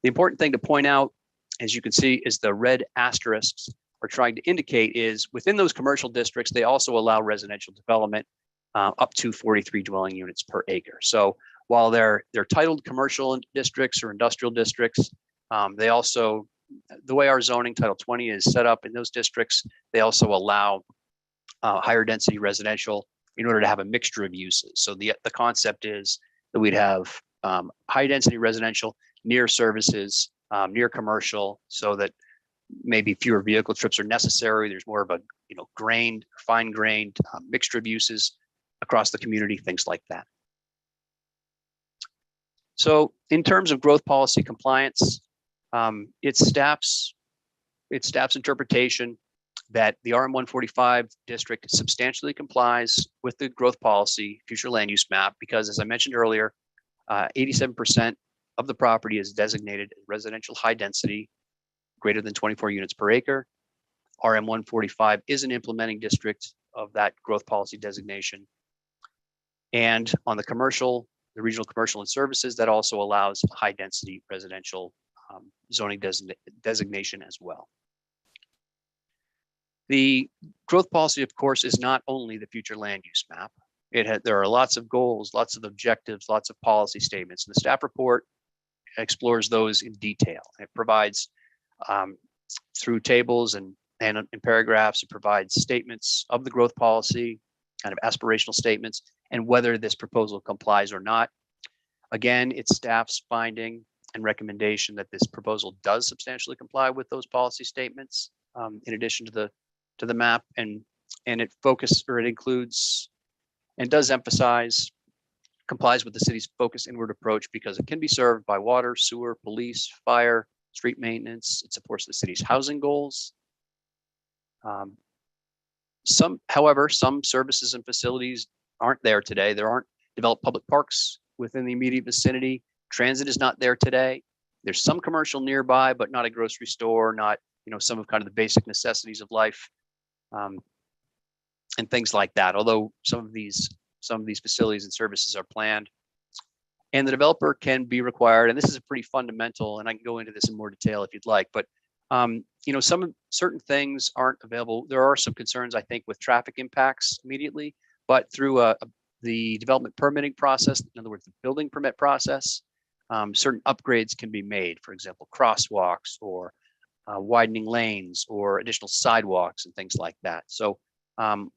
The important thing to point out, as you can see, is the red asterisks are trying to indicate is within those commercial districts, they also allow residential development up to 43 dwelling units per acre. So while they're titled commercial districts or industrial districts, they also, the way our zoning Title 20 is set up in those districts, they also allow higher density residential in order to have a mixture of uses. So the concept is that we'd have high density residential near services, near commercial, so that maybe fewer vehicle trips are necessary. There's more of a fine grained mixture of uses across the community, things like that. So in terms of growth policy compliance, it's staff's interpretation that the RM 145 district substantially complies with the growth policy future land use map, because as I mentioned earlier, 87% of the property is designated as residential high density, greater than 24 units per acre. RM 145 is an implementing district of that growth policy designation. And on the commercial, the regional commercial and services, that also allows high density residential zoning designation as well. The growth policy, of course, is not only the future land use map. There are lots of goals, lots of objectives, lots of policy statements. And the staff report explores those in detail. It provides through tables and in paragraphs, it provides statements of the growth policy, kind of aspirational statements, and whether this proposal complies or not. Again, it's staff's finding and recommendation that this proposal does substantially comply with those policy statements, in addition to the map, and it includes and does emphasize complies with the city's focused inward approach, because it can be served by water, sewer, police, fire, street maintenance. It supports the city's housing goals. However, some services and facilities aren't there today. There aren't developed public parks within the immediate vicinity. Transit is not there today. There's some commercial nearby, but not a grocery store, not, some of kind of the basic necessities of life, and things like that. Although some of these facilities and services are planned, and the developer can be required, and this is a pretty fundamental, and I can go into this in more detail if you'd like, but some certain things aren't available. There are some concerns, I think, with traffic impacts immediately, but through the development permitting process, in other words, the building permit process, certain upgrades can be made. For example, crosswalks or widening lanes or additional sidewalks and things like that. So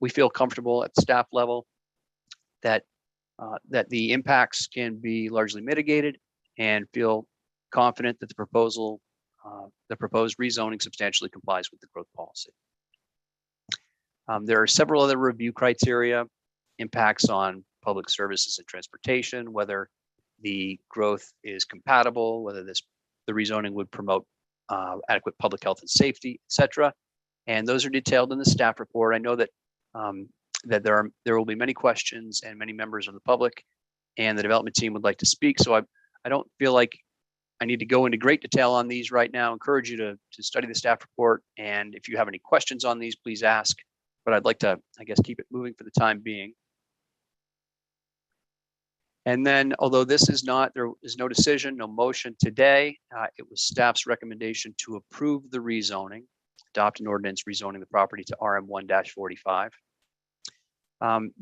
we feel comfortable at the staff level that the impacts can be largely mitigated, and feel confident that the proposed rezoning substantially complies with the growth policy. There are several other review criteria: impacts on public services and transportation, whether the growth is compatible, whether the rezoning would promote adequate public health and safety, etc. And those are detailed in the staff report. I know that that there will be many questions, and many members of the public and the development team would like to speak. So I don't feel like I need to go into great detail on these right now. I encourage you to study the staff report, and if you have any questions on these, please ask. But I'd like to, I guess, keep it moving for the time being. And then, although there is no decision, no motion today, it was staff's recommendation to approve the rezoning, adopt an ordinance rezoning the property to RM1-45.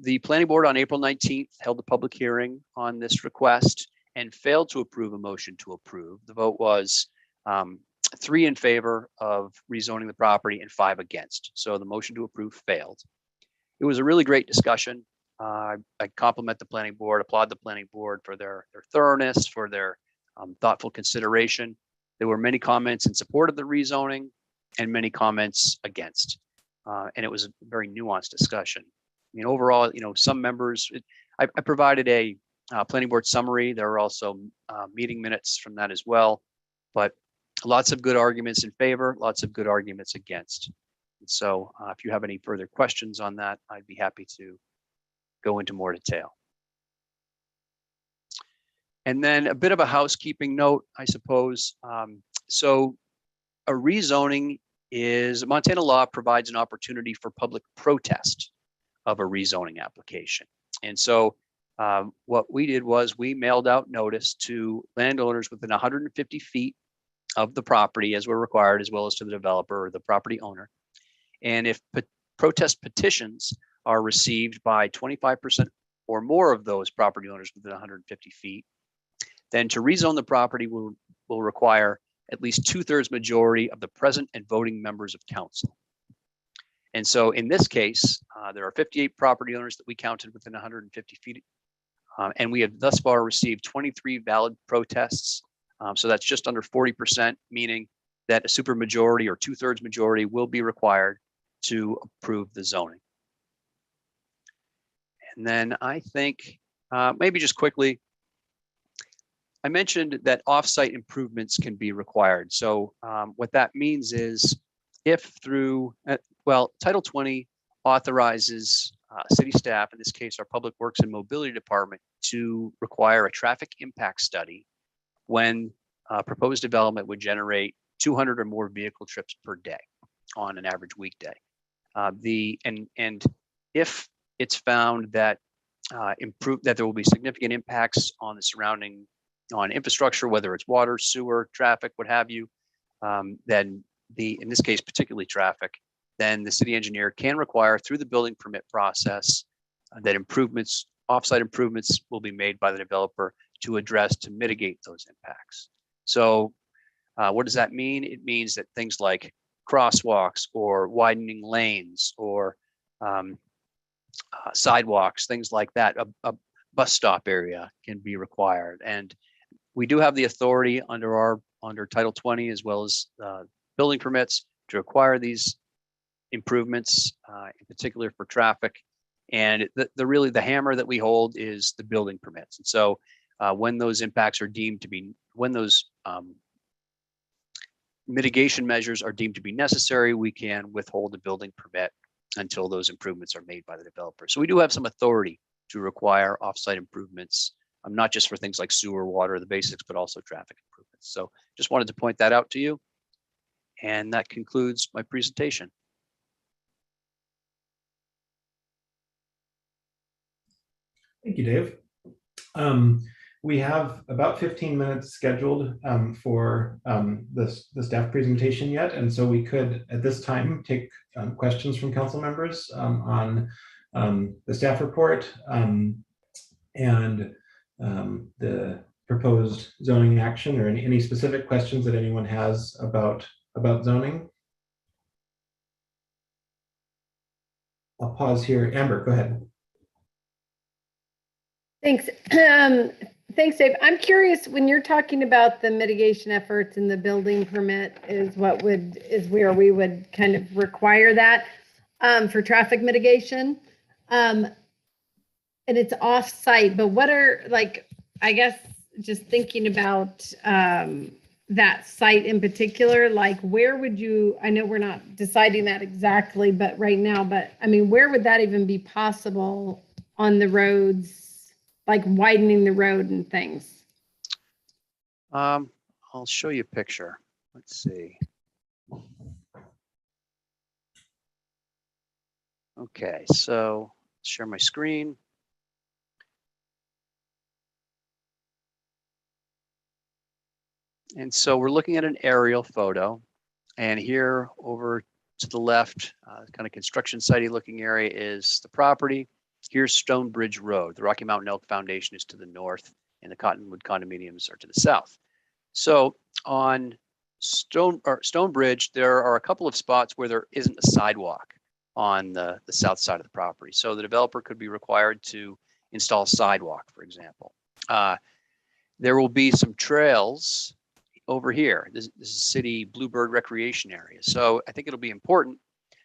The planning board on April 19th held a public hearing on this request and failed to approve a motion to approve. The vote was 3 in favor of rezoning the property and 5 against. So the motion to approve failed. It was a really great discussion. I compliment the planning board, applaud the planning board for their thoroughness, for their thoughtful consideration. There were many comments in support of the rezoning and many comments against. And it was a very nuanced discussion. I mean, overall, some members, I provided a planning board summary. There are also meeting minutes from that as well, but lots of good arguments in favor, lots of good arguments against. And so if you have any further questions on that, I'd be happy to go into more detail. And then a bit of a housekeeping note, I suppose. So a rezoning is, Montana law provides an opportunity for public protest of a rezoning application. And so what we did was we mailed out notice to landowners within 150 feet of the property as we're required, as well as to the developer or the property owner. And if protest petitions are received by 25% or more of those property owners within 150 feet, then to rezone the property will require at least 2/3 majority of the present and voting members of council. And so in this case, there are 58 property owners that we counted within 150 feet. And we have thus far received 23 valid protests. So that's just under 40%, meaning that a supermajority or 2/3 majority will be required to approve the zoning. And then I think maybe just quickly, I mentioned that offsite improvements can be required. So what that means is if through, Title 20 authorizes city staff, in this case, our Public Works and Mobility Department, to require a traffic impact study when proposed development would generate 200 or more vehicle trips per day on an average weekday. And if it's found that that there will be significant impacts on the surrounding infrastructure, whether it's water, sewer, traffic, what have you, then in this case, particularly traffic, then the city engineer can require through the building permit process that offsite improvements will be made by the developer to mitigate those impacts. So what does that mean? It means that things like crosswalks or widening lanes or sidewalks, things like that, a bus stop area can be required. And we do have the authority under Title 20 as well as building permits to require these improvements, in particular for traffic. And the hammer that we hold is the building permits. And so when those impacts are deemed to be, when those mitigation measures are deemed to be necessary, we can withhold the building permit until those improvements are made by the developer. So we do have some authority to require offsite improvements, not just for things like sewer, water, the basics, but also traffic improvements. So just wanted to point that out to you. And that concludes my presentation. Thank you, Dave. We have about 15 minutes scheduled for the staff presentation yet, and so we could at this time take questions from council members on the staff report and the proposed zoning action, or any specific questions that anyone has about zoning. I'll pause here. Amber, go ahead. Thanks. Thanks, Dave. I'm curious, when you're talking about the mitigation efforts and the building permit is where we would kind of require that for traffic mitigation. And it's off-site, but what are, like, I guess just thinking about that site in particular, like where would you, I know we're not deciding that exactly, but right now, but I mean, where would that even be possible on the roads, like widening the road and things? I'll show you a picture. Let's see. Okay, so share my screen. And so we're looking at an aerial photo, and here over to the left, kind of construction site looking area is the property. Here's Stonebridge Road. The Rocky Mountain Elk Foundation is to the north, and the Cottonwood Condominiums are to the south. So on Stonebridge, there are a couple of spots where there isn't a sidewalk on the south side of the property. So the developer could be required to install a sidewalk, for example. There will be some trails over here. This is city Bluebird recreation area. So I think it'll be important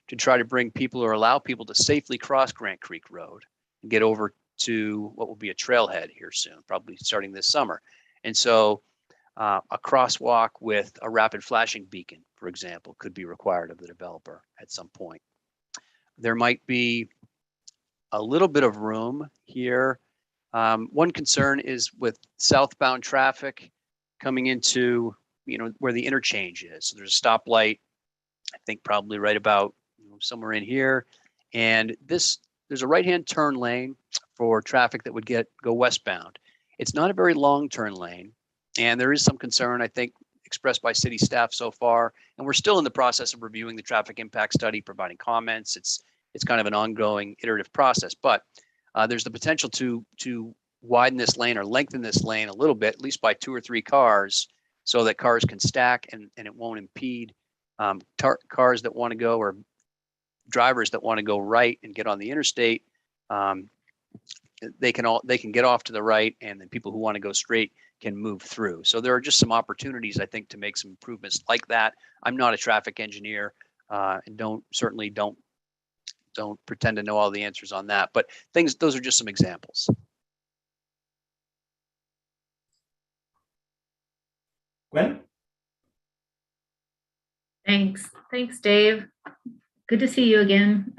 to try to bring people or allow people to safely cross Grant Creek Road and get over to what will be a trailhead here soon, probably starting this summer. And so a crosswalk with a rapid flashing beacon, for example, could be required of the developer at some point. There might be a little bit of room here. One concern is with southbound traffic coming into, where the interchange is. So there's a stoplight, I think probably right about somewhere in here. And there's a right-hand turn lane for traffic that would go westbound. It's not a very long turn lane. And there is some concern, I think, expressed by city staff so far. And we're still in the process of reviewing the traffic impact study, providing comments. It's kind of an ongoing iterative process, but there's the potential to widen this lane or lengthen this lane a little bit, at least by 2 or 3 cars, so that cars can stack and it won't impede cars that want to go, or drivers that want to go right and get on the interstate. They can get off to the right, and then people who want to go straight can move through. So there are just some opportunities, I think, to make some improvements like that. I'm not a traffic engineer and don't pretend to know all the answers on that, but those are just some examples. Gwen? Thanks, Dave. Good to see you again.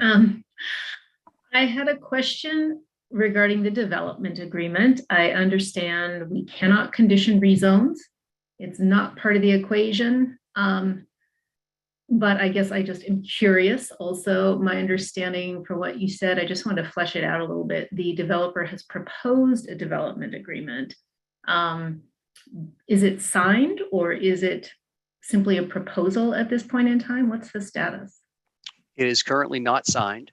I had a question regarding the development agreement. I understand we cannot condition rezones. It's not part of the equation. But I guess I just am curious. Also, my understanding for what you said, I just want to flesh it out a little bit. The developer has proposed a development agreement. Is it signed, or is it simply a proposal at this point in time? What's the status? It is currently not signed.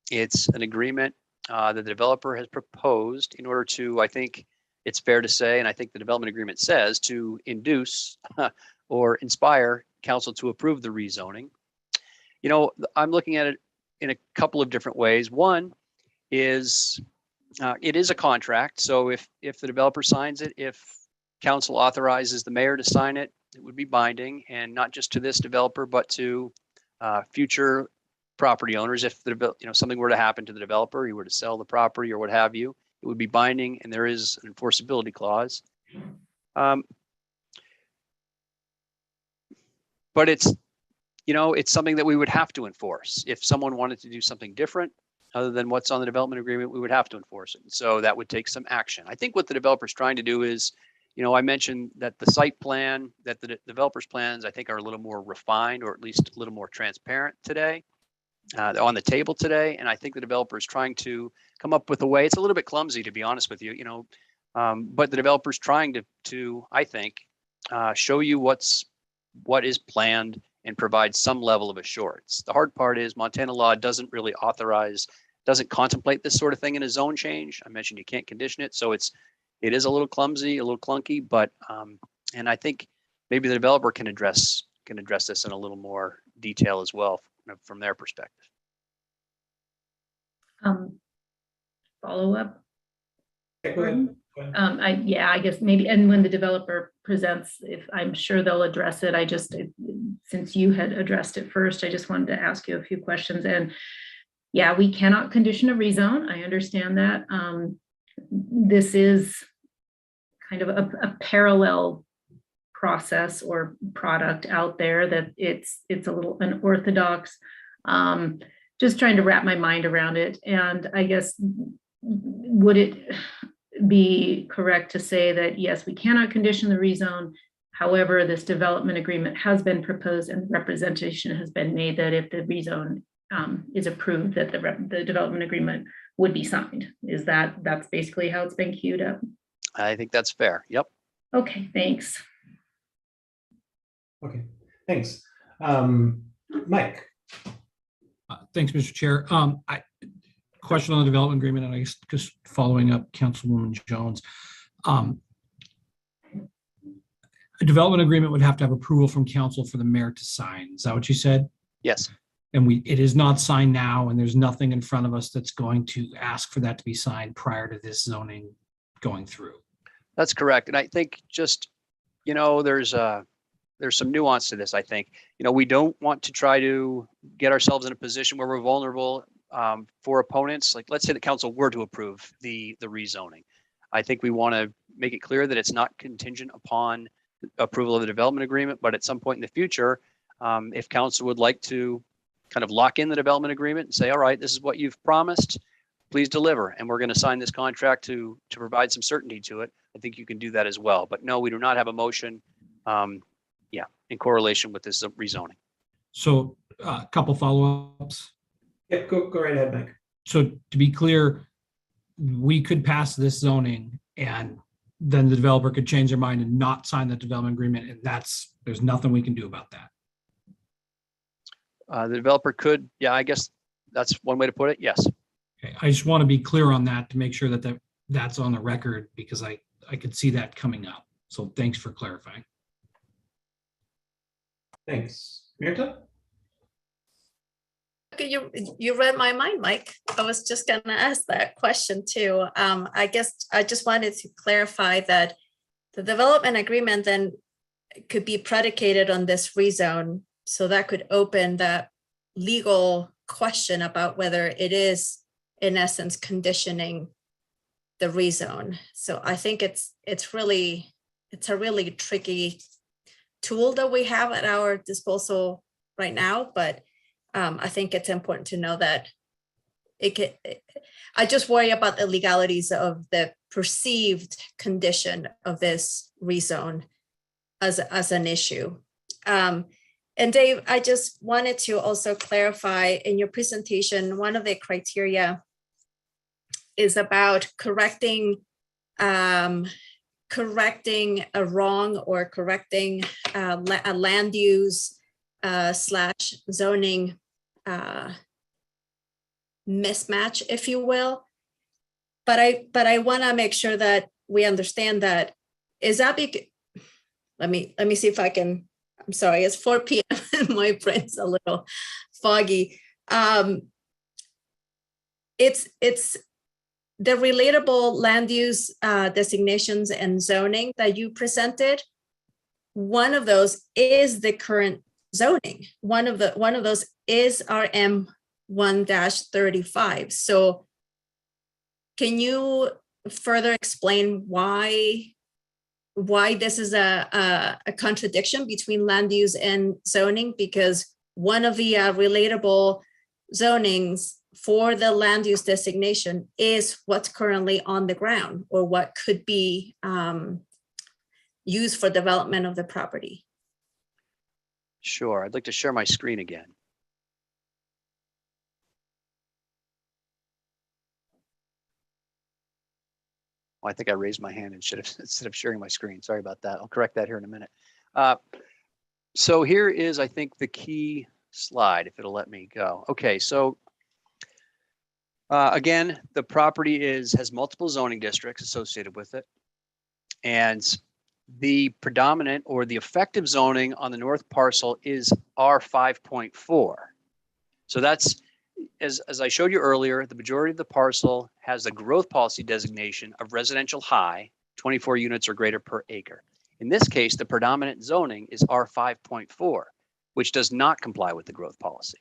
It's an agreement that the developer has proposed in order to, I think it's fair to say, and I think the development agreement says, to induce or inspire council to approve the rezoning. I'm looking at it in a couple of different ways. One is it is a contract. So if the developer signs it, if council authorizes the mayor to sign it, it would be binding, and not just to this developer, but to future property owners. If something were to happen to the developer, he were to sell the property or what have you, it would be binding, and there is an enforceability clause. but it's, you know, it's something that we would have to enforce. If someone wanted to do something different other than what's on the development agreement, we would have to enforce it. So that would take some action. I think what the developer's trying to do is, you know, I mentioned that the site plan, that the developer's plans, I think are a little more refined, or at least a little more transparent today, on the table today. And I think the developer is trying to come up with a way. It's a little bit clumsy, to be honest with you, you know, but the developer's trying to I think, show you what is planned and provide some level of assurance. The hard part is Montana law doesn't really doesn't contemplate this sort of thing in a zone change. I mentioned you can't condition it, so it is a little clumsy, a little clunky, but and I think maybe the developer can address this in a little more detail as well from their perspective. Follow up. Yeah, go ahead. I guess maybe, and when the developer presents, if I'm sure they'll address it, since you had addressed it first, I just wanted to ask you a few questions. And yeah, we cannot condition a rezone. I understand that. This is kind of a parallel process or product out there that it's a little unorthodox. Just trying to wrap my mind around it. And I guess, would it be correct to say that, yes, we cannot condition the rezone. However, this development agreement has been proposed and representation has been made that if the rezone is approved, that the development agreement would be signed. That's basically how it's been queued up? I think that's fair. Yep. Okay, thanks. Okay, thanks. Mike. Thanks, Mr. Chair. Question on the development agreement, and I guess just following up Councilwoman Jones. A development agreement would have to have approval from council for the mayor to sign. Is that what you said? Yes. And it is not signed now, and there's nothing in front of us that's going to ask for that to be signed prior to this zoning going through. That's correct. And I think just, you know, there's some nuance to this. I think, you know, we don't want to try to get ourselves in a position where we're vulnerable for opponents. Like, let's say the council were to approve the rezoning. I think we want to make it clear that it's not contingent upon approval of the development agreement, but at some point in the future, if council would like to kind of lock in the development agreement and say, all right, this is what you've promised, please deliver. And we're going to sign this contract to provide some certainty to it. I think you can do that as well. But no, we do not have a motion in correlation with this rezoning. So a couple follow-ups. Yeah, go right ahead, Mike. So to be clear, we could pass this zoning and then the developer could change their mind and not sign the development agreement. And there's nothing we can do about that. The developer could, I guess that's one way to put it. Yes. Okay. I just want to be clear on that to make sure that that's on the record, because I could see that coming up. So thanks for clarifying. Thanks. Mirta? Okay, you read my mind, Mike. I was just gonna ask that question too. I guess I just wanted to clarify that the development agreement then could be predicated on this rezone. So that could open that legal question about whether it is, in essence, conditioning the rezone. So I think it's a really tricky tool that we have at our disposal right now, but I think it's important to know that I just worry about the legalities of the perceived condition of this rezone as an issue. And Dave, I just wanted to also clarify in your presentation, one of the criteria is about correcting a wrong or correcting a land use / zoning mismatch, if you will. But I want to make sure that we understand that. Is that let me see if I can. I'm sorry, it's 4 p.m. and my brain's a little foggy. It's the relatable land use designations and zoning that you presented. One of those is the current zoning. One of those is RM 1-35. So can you further explain why why this is a contradiction between land use and zoning, because one of the relatable zonings for the land use designation is what's currently on the ground or what could be used for development of the property. Sure, I'd like to share my screen again. Well, I think I raised my hand instead of sharing my screen. Sorry about that. I'll correct that here in a minute. So here is, I think, the key slide, if it'll let me go. Okay, so again, the property has multiple zoning districts associated with it. And the predominant or the effective zoning on the north parcel is R5.4. So that's, as I showed you earlier, the majority of the parcel has the growth policy designation of residential high, 24 units or greater per acre. In this case, the predominant zoning is R5.4, which does not comply with the growth policy.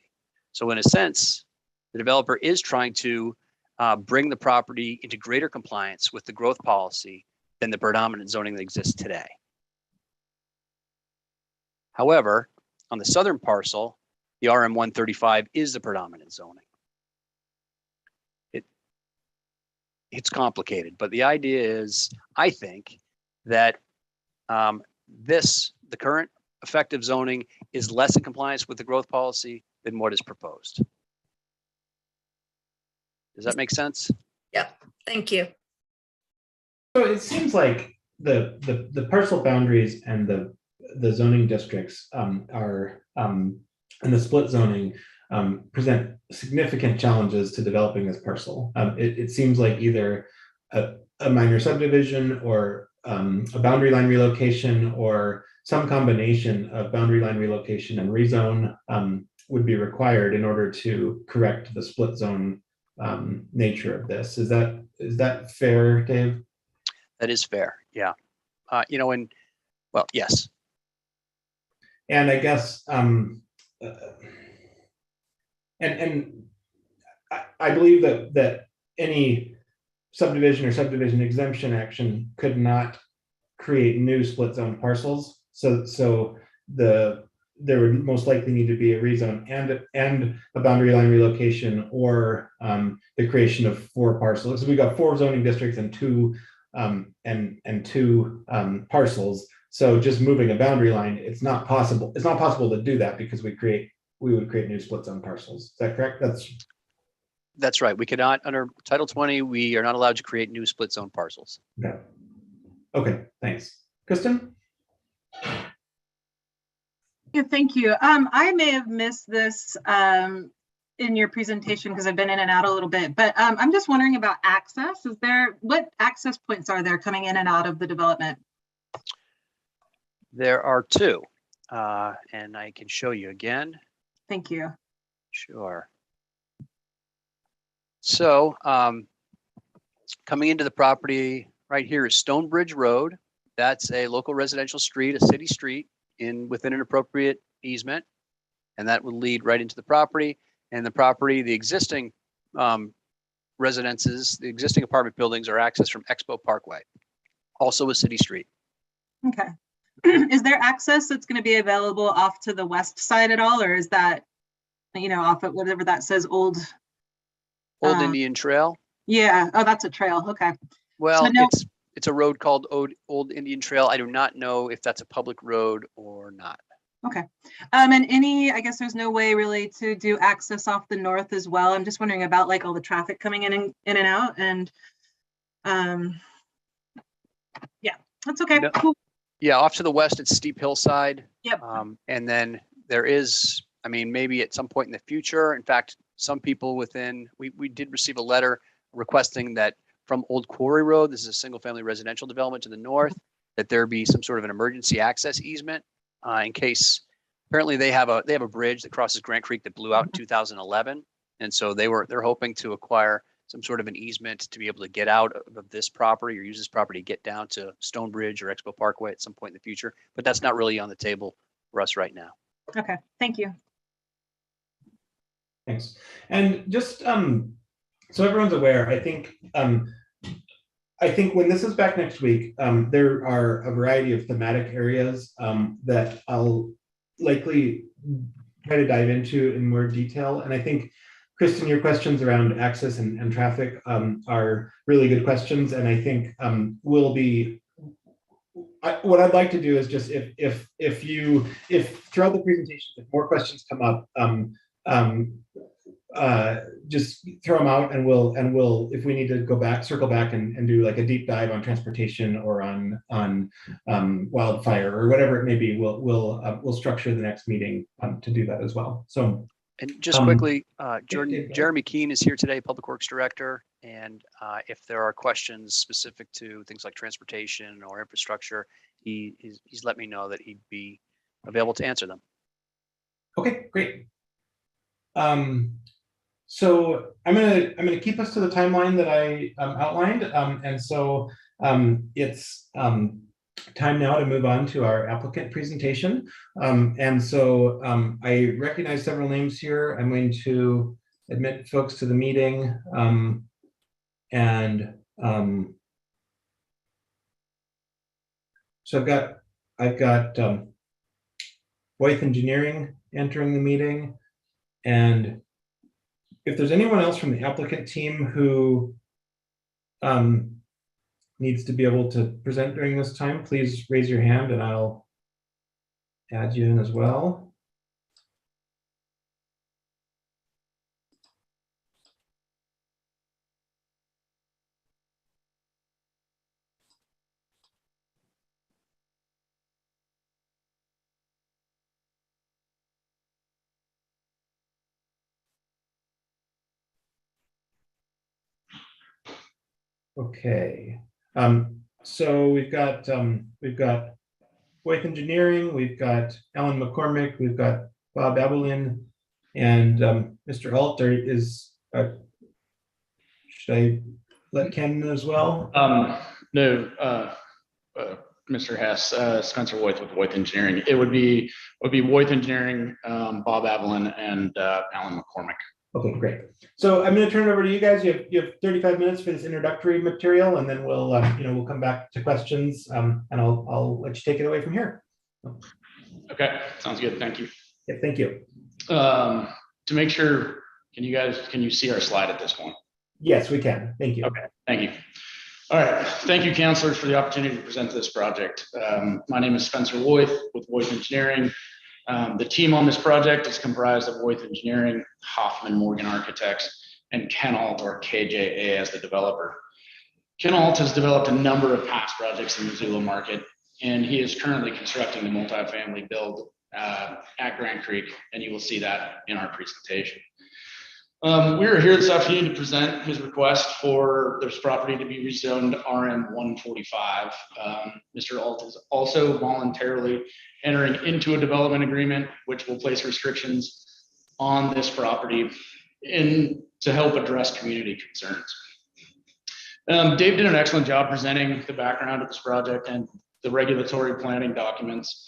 So in a sense, the developer is trying to bring the property into greater compliance with the growth policy than the predominant zoning that exists today. However, on the southern parcel, the RM 135 is the predominant zoning. It's complicated, but the idea is, I think, that the current effective zoning is less in compliance with the growth policy than what is proposed. Does that make sense? Yep, thank you. So it seems like the parcel boundaries and the zoning districts are and the split zoning present significant challenges to developing this parcel. It seems like either a minor subdivision or a boundary line relocation or some combination of boundary line relocation and rezone would be required in order to correct the split zone nature of this. Is that fair, Dave? That is fair, yeah. Well, yes. And I guess, and I believe that any subdivision or subdivision exemption action could not create new split zone parcels. So there would most likely need to be a rezone and a boundary line relocation or the creation of 4 parcels. So we got 4 zoning districts and two parcels. So just moving a boundary line, it's not possible. It's not possible to do that because we would create new split zone parcels. Is that correct? That's right. We cannot, under Title 20, we are not allowed to create new split zone parcels. Okay. Okay, thanks. Kristen? Yeah, thank you. I may have missed this in your presentation because I've been in and out a little bit, but I'm just wondering about access. What access points are there coming in and out of the development? There are 2, and I can show you again. Thank you. Sure. So coming into the property right here is Stonebridge Road. That's a local residential street, a city street within an appropriate easement. And that would lead right into the property. And the property, the existing residences, the existing apartment buildings are accessed from Expo Parkway, also a city street. Okay. Is there access that's going to be available off to the west side at all? Or is that, off at whatever that says, Old Indian Trail? Yeah. Oh, that's a trail. Okay. Well, so it's a road called Old Indian Trail. I do not know if that's a public road or not. Okay. And I guess there's no way really to do access off the north as well. I'm just wondering about like all the traffic coming in and out and yeah, that's okay. No. Cool. Yeah, off to the west, it's steep hillside. Yep. And then there is, maybe at some point in the future, in fact, some people we did receive a letter requesting that from Old Quarry Road, this is a single family residential development to the north, that there be some sort of an emergency access easement in case, apparently they have a bridge that crosses Grant Creek that blew out in 2011. And so they're hoping to acquire some sort of an easement to be able to get out of this property or use this property to get down to Stonebridge or Expo Parkway at some point in the future. But that's not really on the table for us right now. Okay, thank you. Thanks. And just so everyone's aware, I think I think when this is back next week, there are a variety of thematic areas that I'll likely try to dive into in more detail. And I think, Kristen, your questions around access and traffic are really good questions. And I think will be, what I'd like to do is just if throughout the presentation, if more questions come up, just throw them out, and we'll if we need to go back, circle back and do like a deep dive on transportation or on wildfire or whatever it may be, we'll structure the next meeting to do that as well. So, and just quickly, Jordan, Jeremy Keene is here today, Public Works Director, and if there are questions specific to things like transportation or infrastructure, he's let me know that he'd be available to answer them. Okay, great. So I'm gonna keep us to the timeline that I outlined, and so it's time now to move on to our applicant presentation. And so I recognize several names here. I'm going to admit folks to the meeting, so I've got Voith Engineering entering the meeting, and if there's anyone else from the applicant team who needs to be able to present during this time, please raise your hand and I'll add you in as well. Okay, so we've got Voith Engineering, we've got Alan McCormick, we've got Bob Abelin, and Mr. Alt. Should I let Ken as well? No, Mr. Hess, Spencer Voith with Voith Engineering. It would be Voith Engineering, Bob Abelin, and Alan McCormick. Okay, great. So I'm going to turn it over to you guys. You have 35 minutes for this introductory material, and then we'll we'll come back to questions, and I'll let you take it away from here. Okay, sounds good. Thank you. Yeah, thank you. To make sure, can you see our slide at this point? Yes, we can. Thank you. Okay, thank you. All right, thank you, councilors, for the opportunity to present this project. My name is Spencer Voith with Voith Engineering. The team on this project is comprised of Voith Engineering, Hoffman Morgan Architects, and Ken Alt, or KJA, as the developer. Ken Alt has developed a number of past projects in the Missoula market, and he is currently constructing the multifamily build at Grant Creek, and you will see that in our presentation. We are here this afternoon to present his request for this property to be rezoned RM 145. Mr. Alt is also voluntarily entering into a development agreement, which will place restrictions on this property to help address community concerns. Dave did an excellent job presenting the background of this project and the regulatory planning documents.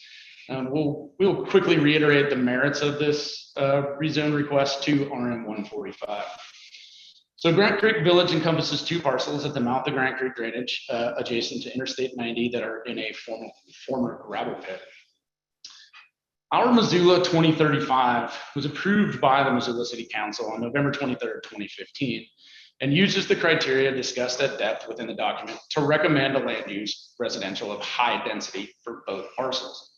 We'll quickly reiterate the merits of this rezone request to RM 145. So Grant Creek Village encompasses two parcels at the mouth of Grant Creek drainage adjacent to Interstate 90 that are in a former gravel pit. Our Missoula 2035 was approved by the Missoula City Council on November 23rd, 2015, and uses the criteria discussed at depth within the document to recommend a land use residential of high density for both parcels.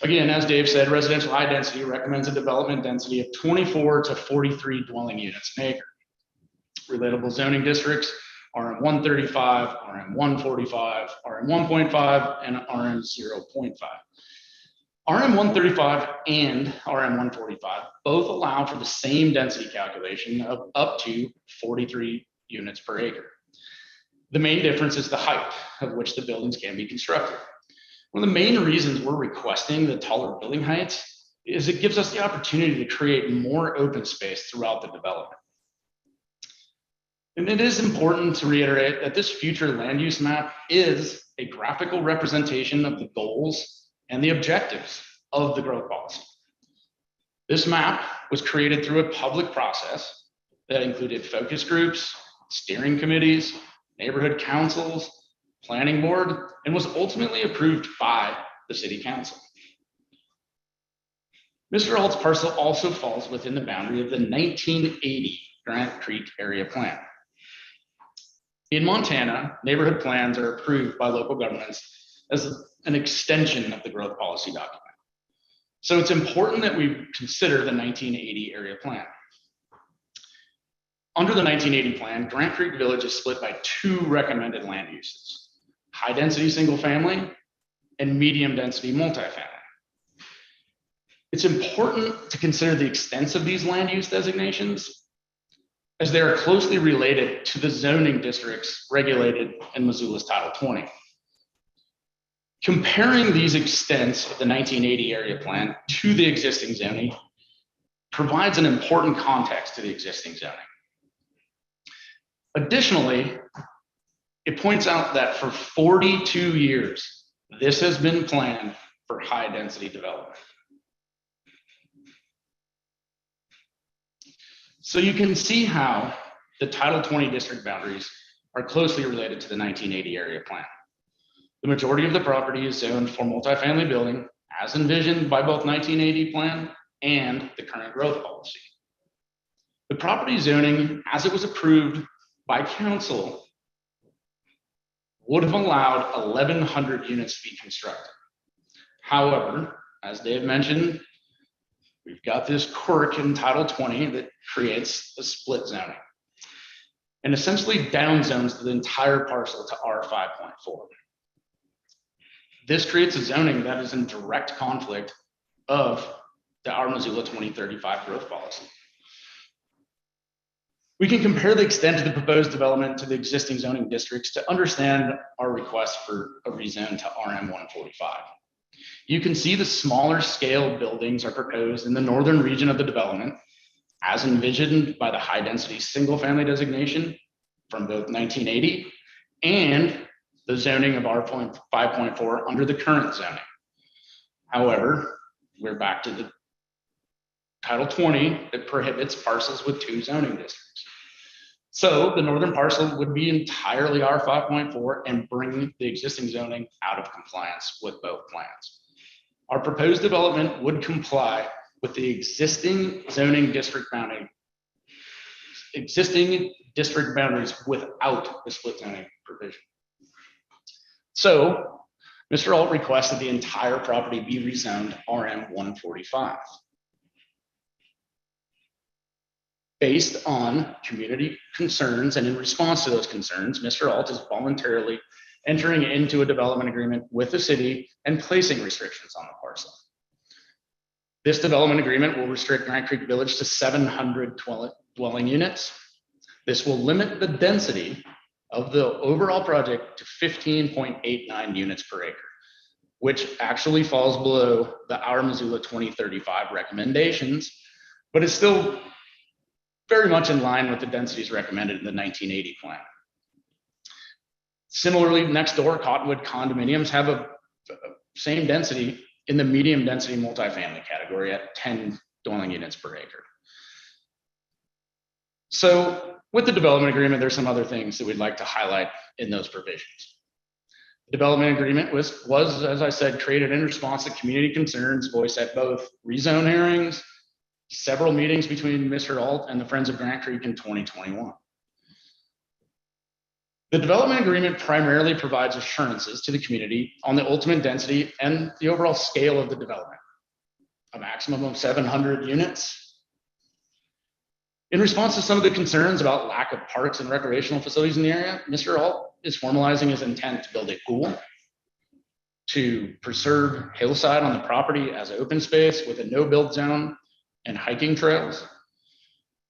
Again, as Dave said, residential high density recommends a development density of 24 to 43 dwelling units an acre. Relatable zoning districts are RM 135, RM 145, RM 1.5, and RM 0.5. RM 135 and RM 145 both allow for the same density calculation of up to 43 units per acre. The main difference is the height of which the buildings can be constructed. One of the main reasons we're requesting the taller building heights is it gives us the opportunity to create more open space throughout the development. And it is important to reiterate that this future land use map is a graphical representation of the goals and the objectives of the growth policy. This map was created through a public process that included focus groups, steering committees, neighborhood councils, planning board, and was ultimately approved by the city council. Mr. Alt's parcel also falls within the boundary of the 1980 Granite Creek Area Plan. In Montana, neighborhood plans are approved by local governments as an extension of the growth policy document. So it's important that we consider the 1980 area plan. Under the 1980 plan, Grant Creek Village is split by two recommended land uses: high density single family and medium density multifamily. It's important to consider the extents of these land use designations, as they are closely related to the zoning districts regulated in Missoula's Title 20. Comparing these extents of the 1980 area plan to the existing zoning provides an important context to the existing zoning. Additionally, it points out that for 42 years, this has been planned for high density development. So you can see how the Title 20 district boundaries are closely related to the 1980 area plan. The majority of the property is zoned for multifamily building as envisioned by both 1980 plan and the current growth policy. The property zoning, as it was approved by council, would have allowed 1,100 units to be constructed. However, as Dave mentioned, we've got this quirk in Title 20 that creates a split zoning and essentially downzones the entire parcel to R5.4. This creates a zoning that is in direct conflict of the our Missoula 2035 growth policy. We can compare the extent of the proposed development to the existing zoning districts to understand our request for a rezone to RM 145. You can see the smaller scale buildings are proposed in the northern region of the development, as envisioned by the high density single family designation from both 1980 and the zoning of R5.4 under the current zoning. However, we're back to the Title 20 that prohibits parcels with two zoning districts. So the northern parcel would be entirely R5.4 and bring the existing zoning out of compliance with both plans. Our proposed development would comply with the existing zoning district boundary, existing district boundaries without the split zoning provision. So Mr. Alt requests that the entire property be rezoned RM 145. Based on community concerns and in response to those concerns, Mr. Alt is voluntarily entering into a development agreement with the city and placing restrictions on the parcel. This development agreement will restrict Grant Creek Village to 700 dwelling units. This will limit the density of the overall project to 15.89 units per acre, which actually falls below the our Missoula 2035 recommendations, but is still very much in line with the densities recommended in the 1980 plan. Similarly, next door, Cottonwood Condominiums have a same density in the medium density multifamily category at 10 dwelling units per acre. So with the development agreement, there's some other things that we'd like to highlight in those provisions. The development agreement was, as I said, created in response to community concerns voiced at both rezone hearings, several meetings between Mr. Alt and the Friends of Grant Creek in 2021. The development agreement primarily provides assurances to the community on the ultimate density and the overall scale of the development, a maximum of 700 units. In response to some of the concerns about lack of parks and recreational facilities in the area, Mr. Alt is formalizing his intent to build a pool, to preserve hillside on the property as open space with a no-build zone and hiking trails,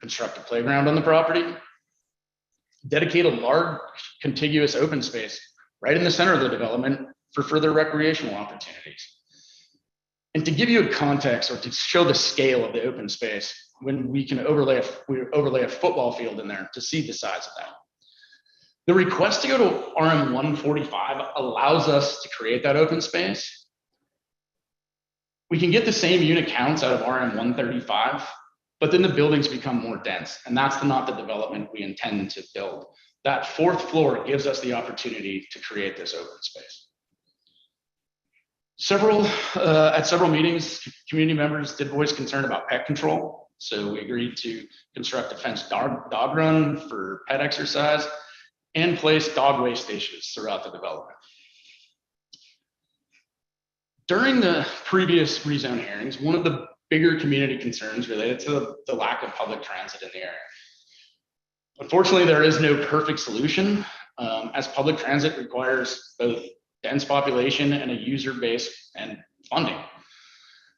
construct a playground on the property, dedicate a large contiguous open space right in the center of the development for further recreational opportunities. And to give you a context or to show the scale of the open space, when we can overlay a football field in there to see the size of that. The request to go to RM 145 allows us to create that open space. We can get the same unit counts out of RM 135, but then the buildings become more dense, and that's not the development we intend to build That fourth floor gives us the opportunity to create this open space. At several meetings, community members did voice concern about pet control. So we agreed to construct a fenced dog run for pet exercise and place dog waste stations throughout the development. During the previous rezone hearings, one of the bigger community concerns related to the lack of public transit in the area. Unfortunately, there is no perfect solution, as public transit requires both dense population and a user base and funding.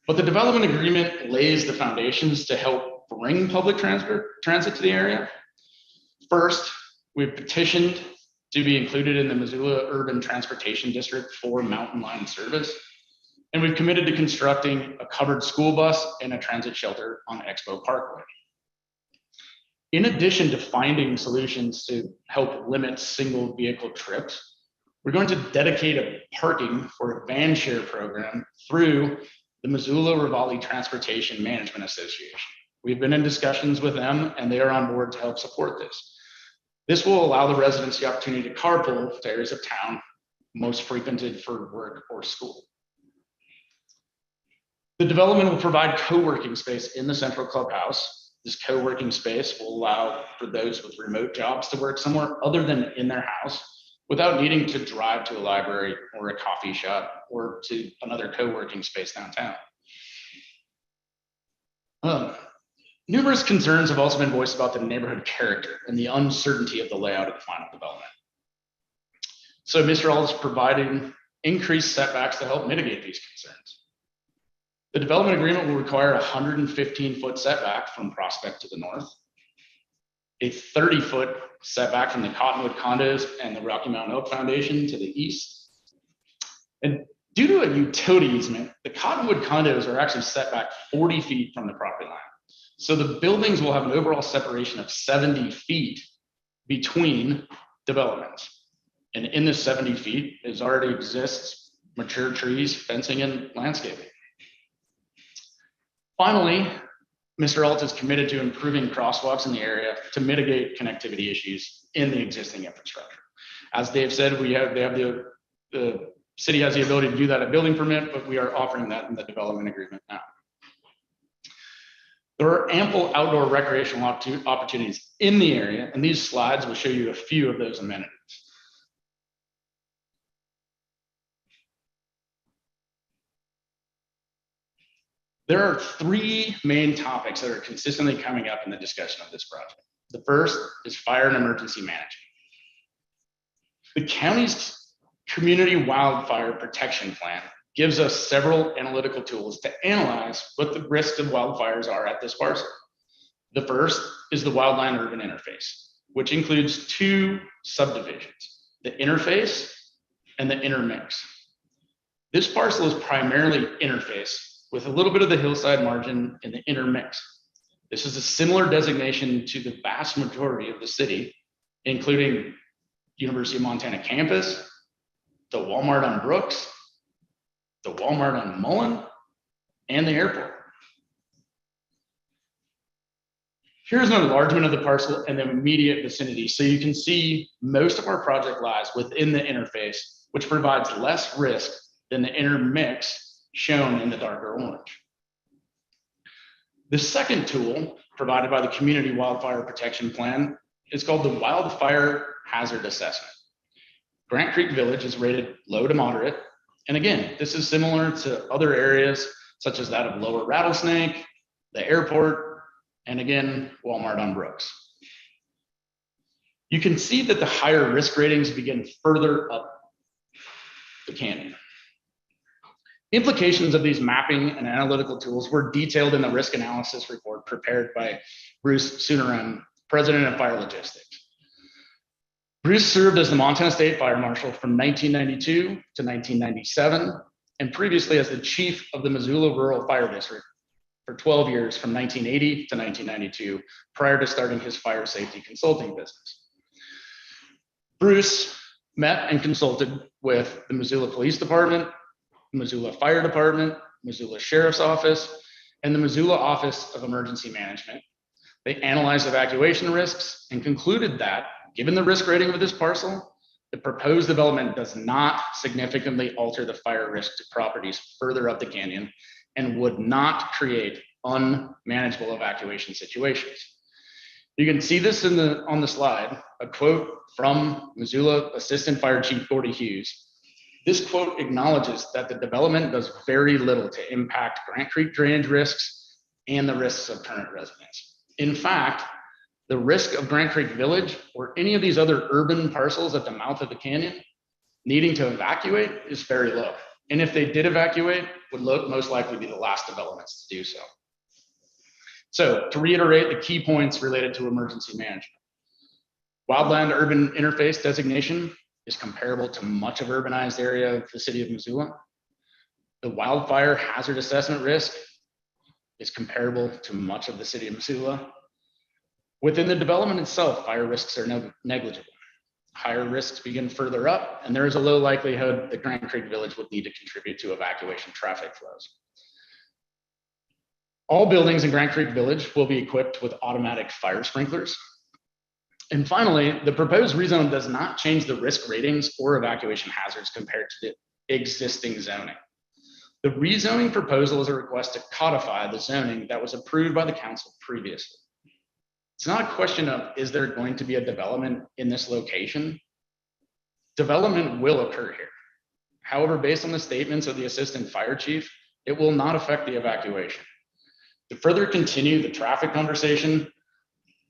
But the development agreement lays the foundations to help bring public transit to the area. First, we've petitioned to be included in the Missoula Urban Transportation District for mountain line service. And we've committed to constructing a covered school bus and a transit shelter on Expo Parkway. In addition to finding solutions to help limit single vehicle trips, we're going to dedicate a parking for a van share program through the Missoula Rivali Transportation Management Association. We've been in discussions with them and they are on board to help support this. This will allow the residents the opportunity to carpool to areas of town most frequented for work or school. The development will provide co-working space in the central clubhouse. This co-working space will allow for those with remote jobs to work somewhere other than in their house without needing to drive to a library or a coffee shop or to another co-working space downtown. Numerous concerns have also been voiced about the neighborhood character and the uncertainty of the layout of the final development. So Mr. Alt is providing increased setbacks to help mitigate these concerns. The development agreement will require a 115-foot setback from Prospect to the north, a 30-foot setback from the Cottonwood condos and the Rocky Mountain Oak Foundation to the east. And due to a utility easement, the Cottonwood condos are actually set back 40 feet from the property line. So the buildings will have an overall separation of 70 feet between developments. And in this 70 feet is already exists mature trees, fencing, and landscaping. Finally, Mr. Alt is committed to improving crosswalks in the area to mitigate connectivity issues in the existing infrastructure. As Dave said, the city has the ability to do that at building permit, but we are offering that in the development agreement now. There are ample outdoor recreational opportunities in the area, and these slides will show you a few of those amenities. There are three main topics that are consistently coming up in the discussion of this project. The first is fire and emergency management. The county's community wildfire protection plan gives us several analytical tools to analyze what the risks of wildfires are at this parcel. The first is the Wildline urban interface, which includes two subdivisions, the interface and the intermix. This parcel is primarily interface with a little bit of the hillside margin in the intermix. This is a similar designation to the vast majority of the city, including University of Montana campus, the Walmart on Brooks, the Walmart on Mullen, and the airport. Here's an enlargement of the parcel in the immediate vicinity. So you can see most of our project lies within the interface, which provides less risk than the intermix shown in the darker orange. The second tool provided by the Community Wildfire Protection Plan is called the Wildfire Hazard Assessment. Grant Creek Village is rated low to moderate. And again, this is similar to other areas such as that of Lower Rattlesnake, the airport, and again, Walmart on Brooks. You can see that the higher risk ratings begin further up the canyon. Implications of these mapping and analytical tools were detailed in the risk analysis report prepared by Bruce Suneran, president of Fire Logistics. Bruce served as the Montana State Fire Marshal from 1992 to 1997, and previously as the chief of the Missoula Rural Fire District for 12 years from 1980 to 1992, prior to starting his fire safety consulting business. Bruce met and consulted with the Missoula Police Department, Missoula Fire Department, Missoula Sheriff's Office, and the Missoula Office of Emergency Management. They analyzed evacuation risks and concluded that given the risk rating of this parcel, the proposed development does not significantly alter the fire risk to properties further up the canyon and would not create unmanageable evacuation situations. You can see this on the slide, a quote from Missoula Assistant Fire Chief Gordy Hughes. This quote acknowledges that the development does very little to impact Grant Creek drainage risks and the risks of current residents. In fact, the risk of Grant Creek Village or any of these other urban parcels at the mouth of the canyon needing to evacuate is very low. And if they did evacuate, would most likely be the last developments to do so. So to reiterate the key points related to emergency management, wildland urban interface designation is comparable to much of urbanized area of the city of Missoula. The wildfire hazard assessment risk is comparable to much of the city of Missoula. Within the development itself, fire risks are negligible. Higher risks begin further up, and there is a low likelihood that Grant Creek Village would need to contribute to evacuation traffic flows. All buildings in Grant Creek Village will be equipped with automatic fire sprinklers. And finally, the proposed rezone does not change the risk ratings or evacuation hazards compared to the existing zoning. The rezoning proposal is a request to codify the zoning that was approved by the council previously. It's not a question of, is there going to be a development in this location? Development will occur here. However, based on the statements of the assistant fire chief, it will not affect the evacuation. To further continue the traffic conversation,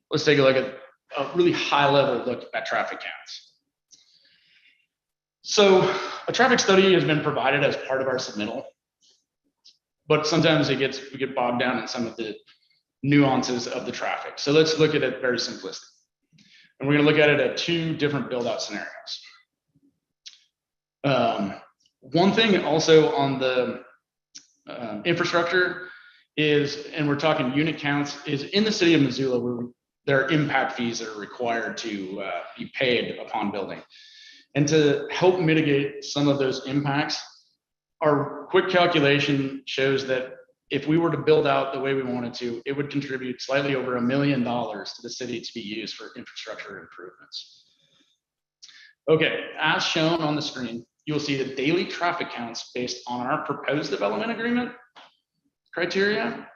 let's take a look at a really high level look at traffic counts. So a traffic study has been provided as part of our submittal, but sometimes we get bogged down in some of the nuances of the traffic. So let's look at it very simplistic. And we're going to look at it at two different build out scenarios. One thing also on the infrastructure is, and we're talking unit counts, is in the city of Missoula, where there are impact fees that are required to be paid upon building. And to help mitigate some of those impacts, our quick calculation shows that if we were to build out the way we wanted to, it would contribute slightly over $1 million to the city to be used for infrastructure improvements. Okay, as shown on the screen, you'll see the daily traffic counts based on our proposed development agreement criteria.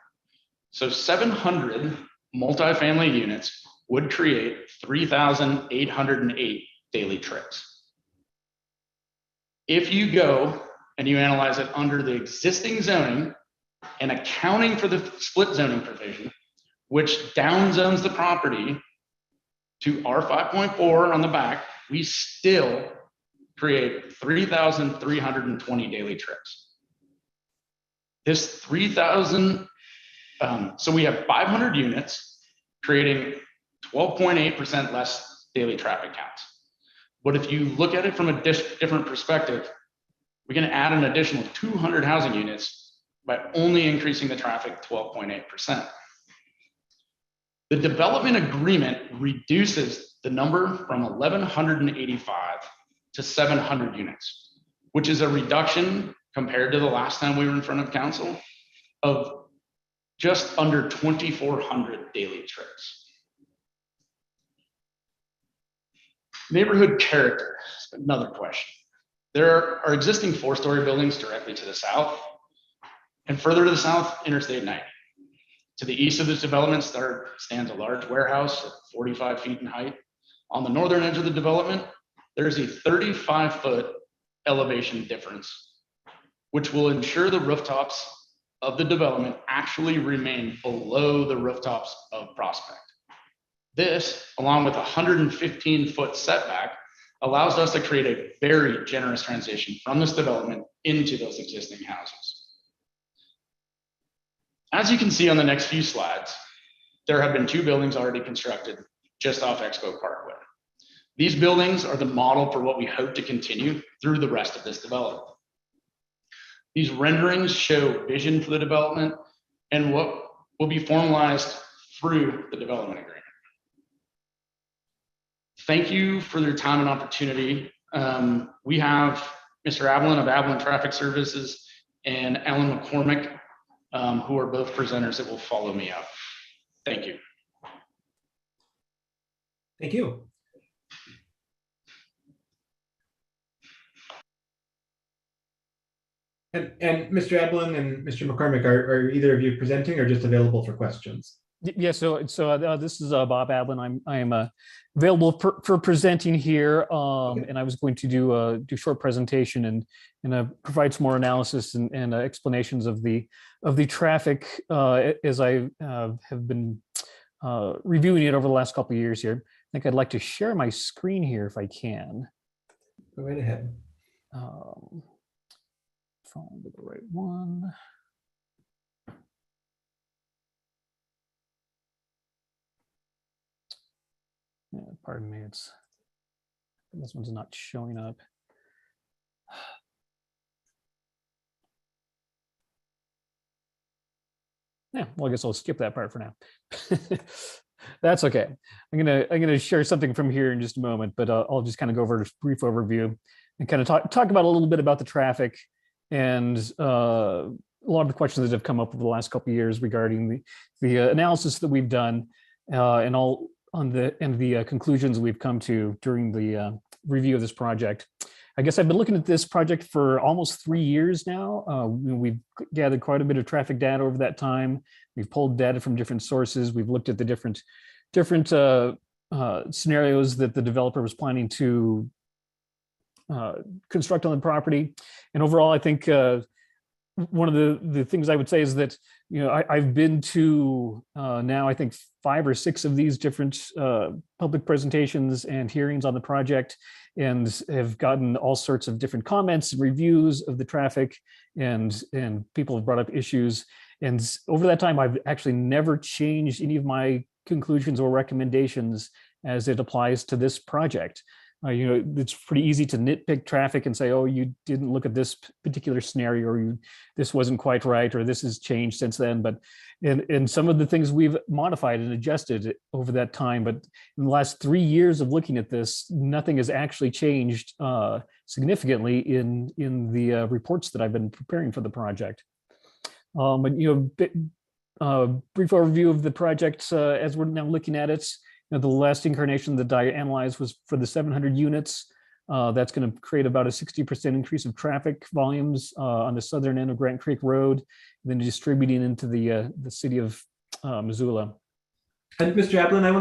So 700 multifamily units would create 3,808 daily trips. If you go and you analyze it under the existing zoning and accounting for the split zoning provision, which downzones the property to R5.4 on the back, we still create 3,320 daily trips. This 3,000, so we have 500 units creating 12.8% less daily traffic counts. But if you look at it from a different perspective, we can add an additional 200 housing units by only increasing the traffic 12.8%. The development agreement reduces the number from 1,185 to 700 units, which is a reduction compared to the last time we were in front of council of just under 2,400 daily trips. Neighborhood character, another question. There are existing 4-story buildings directly to the south, and further to the south, Interstate 90. To the east of this development stands a large warehouse of 45 feet in height. On the northern edge of the development, there's a 35-foot elevation difference, which will ensure the rooftops of the development actually remain below the rooftops of Prospect. This, along with a 115-foot setback, allows us to create a very generous transition from this development into those existing houses. As you can see on the next few slides, there have been 2 buildings already constructed just off Expo Parkway. These buildings are the model for what we hope to continue through the rest of this development. These renderings show vision for the development and what will be formalized through the development agreement. Thank you for their time and opportunity. We have Mr. Avalon of Avalon Traffic Services and Alan McCormick, who are both presenters that will follow me up. Thank you. Thank you. And Mr. Eblin and Mr. McCormick, are either of you presenting or just available for questions? Yeah, so this is Bob Adlin. I am available for presenting here, and I was going to do a short presentation and provide some more analysis and explanations of the traffic as I have been reviewing it over the last couple of years here. I think I'd like to share my screen here if I can. Go right ahead. Find the right one. Yeah, pardon me, this one's not showing up. Yeah, well, I guess I'll skip that part for now. That's okay. I'm gonna share something from here in just a moment, but I'll just kind of go over a brief overview and kind of talk about a little bit about the traffic and a lot of the questions that have come up over the last couple of years regarding the analysis that we've done and all on the conclusions we've come to during the review of this project. I guess I've been looking at this project for almost 3 years now. We've gathered quite a bit of traffic data over that time. We've pulled data from different sources. We've looked at the different scenarios that the developer was planning to construct on the property. And overall, I think one of the things I would say is that, I've been to now, I think 5 or 6 of these different public presentations and hearings on the project, and have gotten all sorts of different comments and reviews of the traffic, and people have brought up issues. And over that time, I've actually never changed any of my conclusions or recommendations as it applies to this project. It's pretty easy to nitpick traffic and say, oh, you didn't look at this particular scenario, or this wasn't quite right, or this has changed since then. But in some of the things we've modified and adjusted over that time. But in the last 3 years of looking at this, nothing has actually changed significantly in the reports that I've been preparing for the project. Brief overview of the project as we're now looking at it. The last incarnation that I analyzed was for the 700 units. That's going to create about a 60% increase of traffic volumes on the southern end of Grant Creek Road, and then distributing into the city of Missoula. And Mr. Ablin, I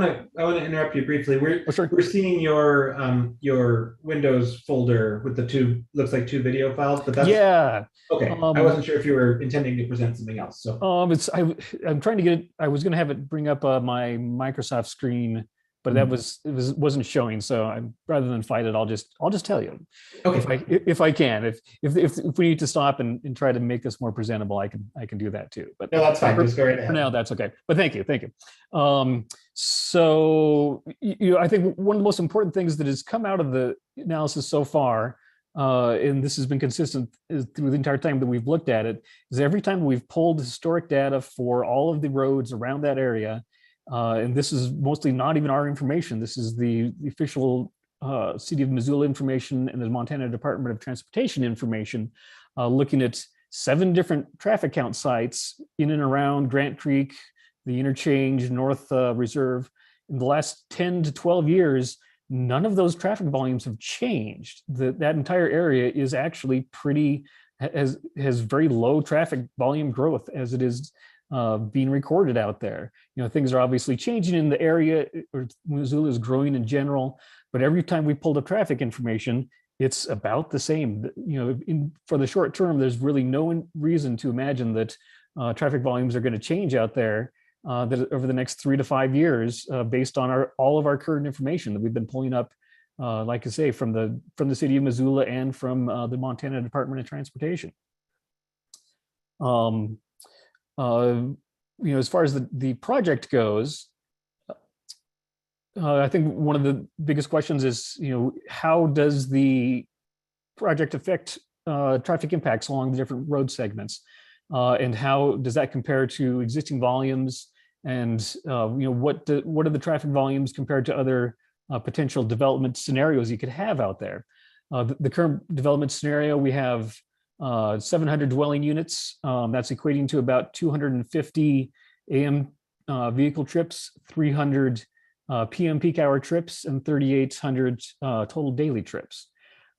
want to interrupt you briefly. We're seeing your Windows folder with the looks like 2 video files, but that's okay. I wasn't sure if you were intending to present something else. So I'm trying to get it. I was going to have it bring up my Microsoft screen, but that wasn't showing. So rather than fight it, I'll just tell you. Okay. If I can, if we need to stop and try to make this more presentable, I can do that too. But no, that's fine. Just go right ahead. For now, that's okay. But thank you. So I think one of the most important things that has come out of the analysis so far, and this has been consistent through the entire time that we've looked at it, is every time we've pulled historic data for all of the roads around that area. And this is mostly not even our information. This is the official City of Missoula information and the Montana Department of Transportation information, looking at 7 different traffic count sites in and around Grant Creek, the interchange, North Reserve. In the last 10 to 12 years, none of those traffic volumes have changed. That entire area is actually has very low traffic volume growth as it is being recorded out there. Things are obviously changing in the area, or Missoula is growing in general, but every time we pull the traffic information, it's about the same. For the short term, there's really no reason to imagine that traffic volumes are going to change out there that over the next 3 to 5 years, based on all of our current information that we've been pulling up, like I say, from the city of Missoula and from the Montana Department of Transportation. As far as the project goes, I think one of the biggest questions is, how does the project affect traffic impacts along the different road segments? And how does that compare to existing volumes? And what are the traffic volumes compared to other potential development scenarios you could have out there? The current development scenario, we have 700 dwelling units. That's equating to about 250 AM vehicle trips, 300 PM peak hour trips, and 3,800 total daily trips.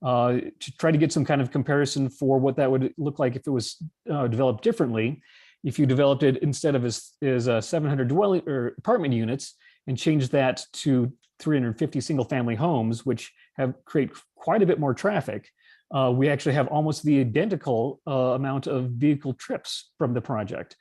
to try to get some kind of comparison for what that would look like if it was developed differently. If you developed it instead of as 700 dwelling or apartment units and changed that to 350 single family homes, which create quite a bit more traffic, we actually have almost the identical amount of vehicle trips from the project.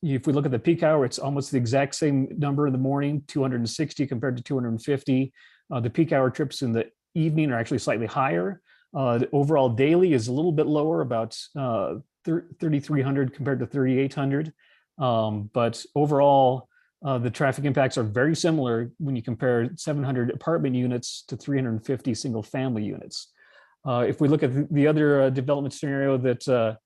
If we look at the peak hour, it's almost the exact same number in the morning, 260 compared to 250. The peak hour trips in the evening are actually slightly higher. The overall daily is a little bit lower, about 3,300 compared to 3,800. But overall, the traffic impacts are very similar when you compare 700 apartment units to 350 single family units. If we look at the other development scenario that the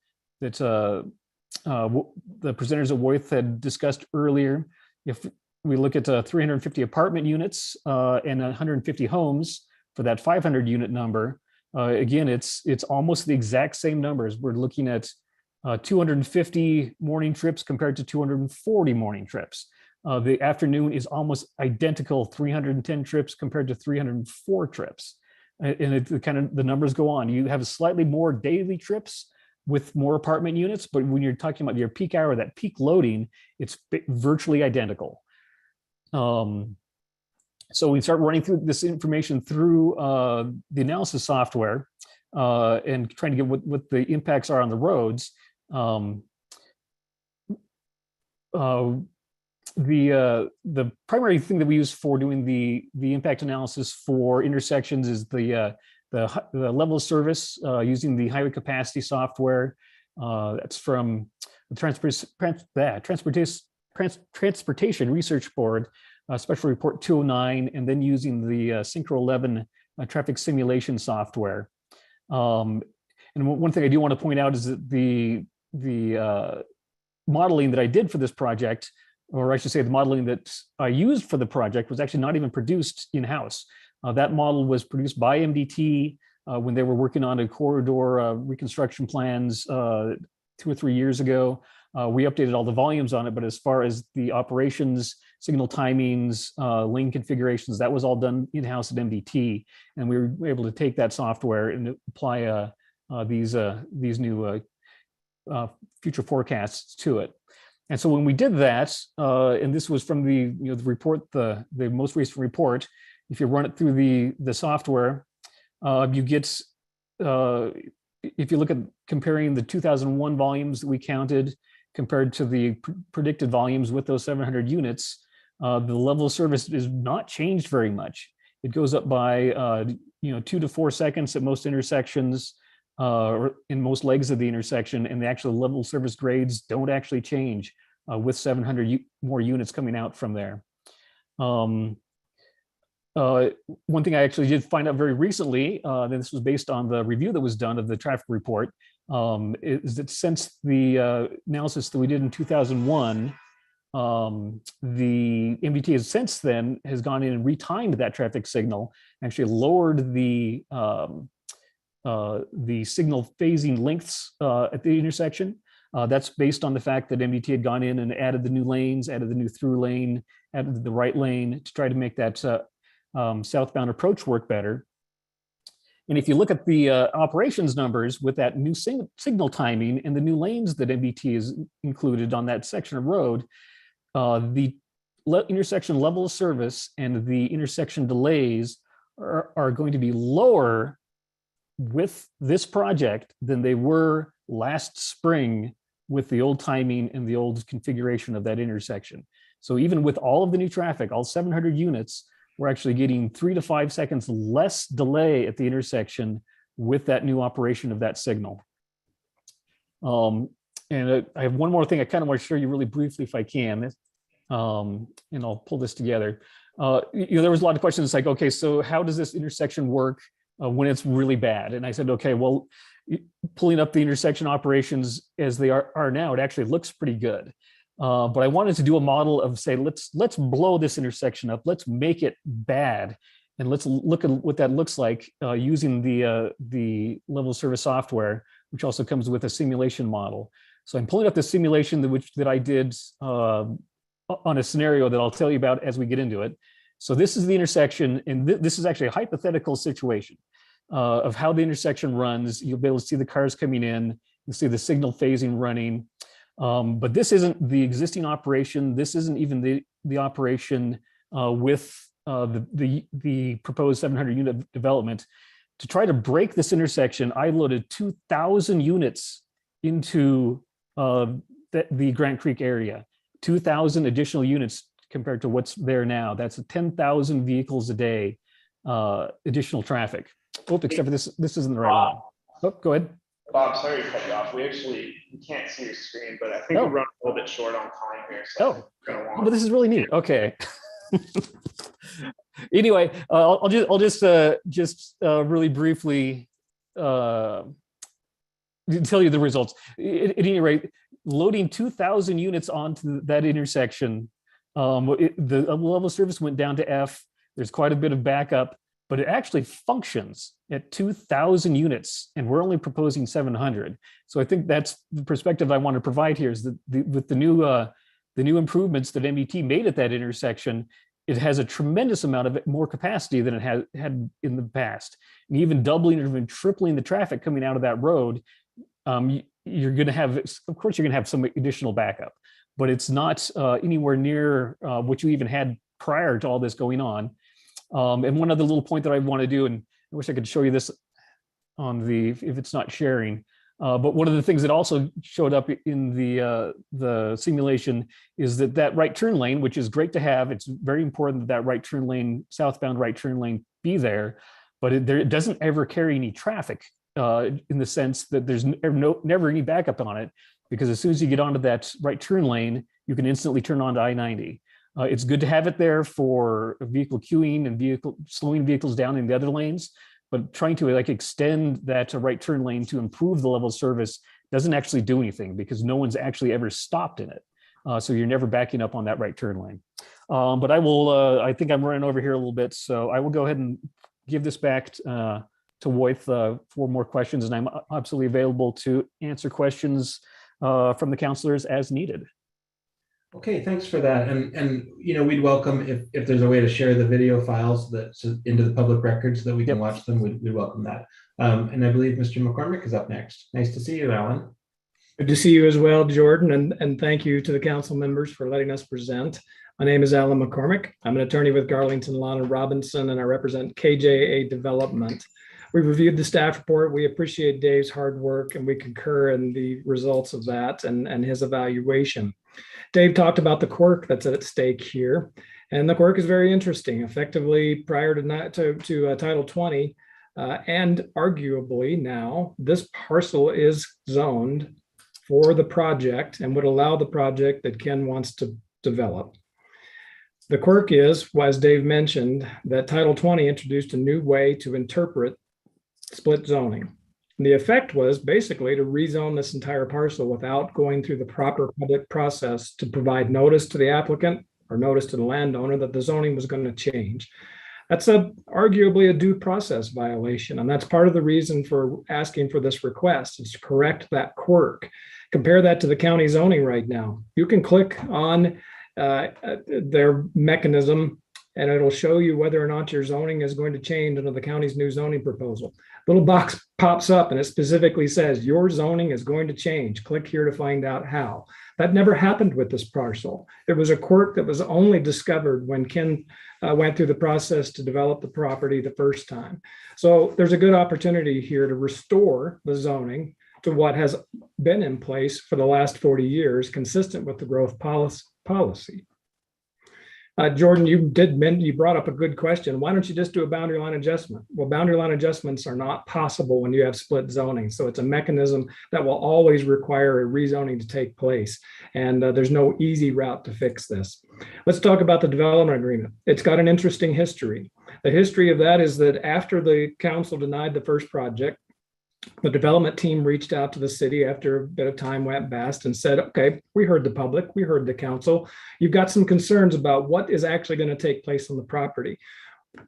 presenters at Woith had discussed earlier, if we look at 350 apartment units and 150 homes for that 500 unit number, again, it's almost the exact same numbers. We're looking at 250 morning trips compared to 240 morning trips. The afternoon is almost identical, 310 trips compared to 304 trips. And the numbers go on. You have slightly more daily trips with more apartment units, but when you're talking about your peak hour, that peak loading, it's virtually identical. So we start running through this information through the analysis software and trying to get what the impacts are on the roads. The primary thing that we use for doing the impact analysis for intersections is the level of service using the highway capacity software. That's from the Transportation Research Board, Special Report 209, and then using the Synchro 11 traffic simulation software. And one thing I do want to point out is that the modeling that I did for this project, or I should say the modeling that I used for the project, was actually not even produced in-house. That model was produced by MDT when they were working on a corridor reconstruction plans 2 or 3 years ago. We updated all the volumes on it, but as far as the operations, signal timings, lane configurations, that was all done in-house at MDT. And we were able to take that software and apply these new future forecasts to it. And so when we did that, and this was from the report, the most recent report, if you run it through the software, you get, if you look at comparing the 2001 volumes that we counted compared to the predicted volumes with those 700 units, the level of service is not changed very much. It goes up by 2 to 4 seconds at most intersections, or in most legs of the intersection, and the actual level of service grades don't actually change with 700 more units coming out from there. One thing I actually did find out very recently, and this was based on the review that was done of the traffic report, is that since the analysis that we did in 2001, the MDT has since then has gone in and retimed that traffic signal, actually lowered the signal phasing lengths at the intersection. That's based on the fact that MDT had gone in and added the new lanes, added the new through lane, added the right lane to try to make that southbound approach work better. And if you look at the operations numbers with that new signal timing and the new lanes that MDT has included on that section of road, the intersection level of service and the intersection delays are going to be lower with this project than they were last spring with the old timing and the old configuration of that intersection. So even with all of the new traffic, all 700 units, we're actually getting 3 to 5 seconds less delay at the intersection with that new operation of that signal. And I have one more thing I kind of want to show you really briefly if I can, and I'll pull this together. There was a lot of questions like, okay, so how does this intersection work when it's really bad? And I said, okay, well, pulling up the intersection operations as they are now, it actually looks pretty good. But I wanted to do a model of say, let's blow this intersection up, let's make it bad, and let's look at what that looks like using the level of service software, which also comes with a simulation model. So I'm pulling up the simulation that I did on a scenario that I'll tell you about as we get into it. So this is the intersection, and this is actually a hypothetical situation. of how the intersection runs. You'll be able to see the cars coming in. You see the signal phasing running. But this isn't the existing operation. This isn't even the operation with the proposed 700 unit development. To try to break this intersection, I loaded 2,000 units into the Grant Creek area, 2,000 additional units compared to what's there now. That's 10,000 vehicles a day, additional traffic. Oh, except for this isn't the right one. Oh, go ahead. Bob, sorry to cut you off. We can't see your screen, but I think we're running a little bit short on time here. So but this is really neat. Okay. Anyway, I'll just really briefly tell you the results. At any rate, loading 2,000 units onto that intersection, the level of service went down to F. There's quite a bit of backup, but it actually functions at 2,000 units, and we're only proposing 700. So I think that's the perspective I want to provide here, is that with the new improvements that MET made at that intersection, it has a tremendous amount of more capacity than it had in the past. And even doubling or even tripling the traffic coming out of that road, you're going to have, of course, you're going to have some additional backup, but it's not anywhere near what you even had prior to all this going on. And one other little point that I want to do, and I wish I could show you this on if it's not sharing, but one of the things that also showed up in the simulation is that right turn lane, which is great to have. It's very important that right turn lane, southbound right turn lane, be there, but it doesn't ever carry any traffic in the sense that there's never any backup on it, because as soon as you get onto that right turn lane, you can instantly turn on to I-90. It's good to have it there for vehicle queuing and slowing vehicles down in the other lanes, but trying to extend that right turn lane to improve the level of service doesn't actually do anything, because no one's actually ever stopped in it. So you're never backing up on that right turn lane. But I think I'm running over here a little bit, so I will go ahead and give this back to Woith for more questions, and I'm absolutely available to answer questions from the counselors as needed. Okay, thanks for that. And we'd welcome if there's a way to share the video files into the public record so that we can watch them. We'd welcome that. And I believe Mr. McCormick is up next. Nice to see you, Alan. Good to see you as well, Jordan, and thank you to the council members for letting us present. My name is Alan McCormick. I'm an attorney with Garlington, Lawn and Robinson, and I represent KJA Development. We reviewed the staff report. We appreciate Dave's hard work, and we concur in the results of that and his evaluation. Dave talked about the quirk that's at stake here, and the quirk is very interesting. Effectively, prior to Title 20, and arguably now, this parcel is zoned for the project and would allow the project that Ken wants to develop. The quirk is, as Dave mentioned, that Title 20 introduced a new way to interpret split zoning. And the effect was basically to rezone this entire parcel without going through the proper public process to provide notice to the applicant or notice to the landowner that the zoning was going to change. That's arguably a due process violation. And that's part of the reason for asking for this request, is to correct that quirk. Compare that to the county zoning right now. You can click on their mechanism and it'll show you whether or not your zoning is going to change under the county's new zoning proposal. Little box pops up and it specifically says your zoning is going to change. Click here to find out how. That never happened with this parcel. It was a quirk that was only discovered when Ken went through the process to develop the property the first time. So there's a good opportunity here to restore the zoning to what has been in place for the last 40 years, consistent with the growth policy. Jordan, you brought up a good question. Why don't you just do a boundary line adjustment? Well, boundary line adjustments are not possible when you have split zoning. So it's a mechanism that will always require a rezoning to take place. And there's no easy route to fix this. Let's talk about the development agreement. It's got an interesting history. The history of that is that after the council denied the first project, the development team reached out to the city after a bit of time went past and said, okay, we heard the public, we heard the council. You've got some concerns about what is actually going to take place on the property.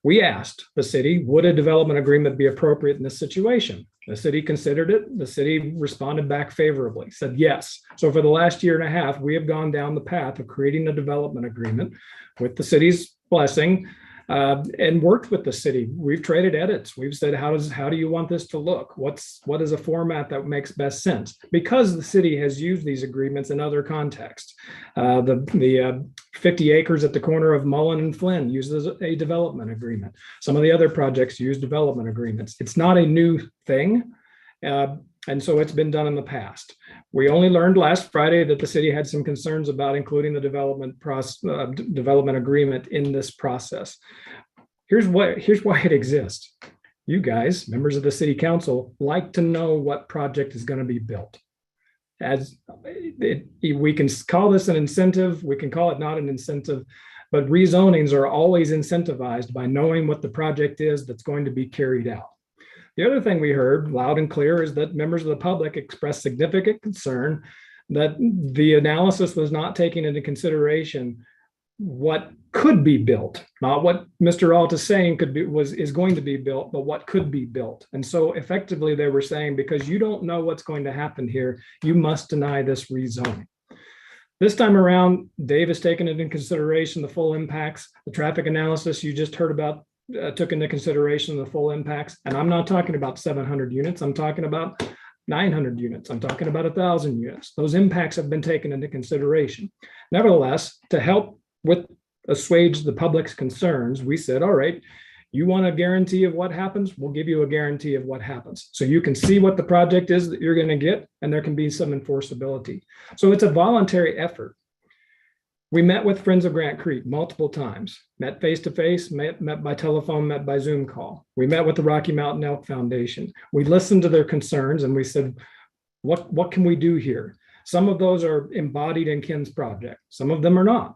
We asked the city, would a development agreement be appropriate in this situation? The city considered it. The city responded back favorably, said yes. So for the last year and a half, we have gone down the path of creating a development agreement with the city's blessing. and worked with the city. We've traded edits. We've said, how do you want this to look? What is a format that makes best sense? Because the city has used these agreements in other contexts. The 50 acres at the corner of Mullen and Flynn uses a development agreement. Some of the other projects use development agreements. It's not a new thing. And so it's been done in the past. We only learned last Friday that the city had some concerns about including the development agreement in this process. Here's why it exists. You guys, members of the city council, like to know what project is going to be built. We can call this an incentive, we can call it not an incentive, but rezonings are always incentivized by knowing what the project is that's going to be carried out. The other thing we heard loud and clear is that members of the public expressed significant concern that the analysis was not taking into consideration what could be built, not what Mr. Alt is saying is going to be built, but what could be built. And so effectively they were saying, because you don't know what's going to happen here, you must deny this rezoning. This time around, Dave has taken into consideration the full impacts. The traffic analysis you just heard about took into consideration the full impacts. And I'm not talking about 700 units. I'm talking about 900 units. I'm talking about 1,000 units. Those impacts have been taken into consideration. Nevertheless, to help with assuage the public's concerns, we said, all right, you want a guarantee of what happens? We'll give you a guarantee of what happens. So you can see what the project is that you're going to get, and there can be some enforceability. So it's a voluntary effort. We met with Friends of Grant Creek multiple times, met face-to-face, met by telephone, met by Zoom call. We met with the Rocky Mountain Elk Foundation. We listened to their concerns and we said, what can we do here? Some of those are embodied in Ken's project. Some of them are not.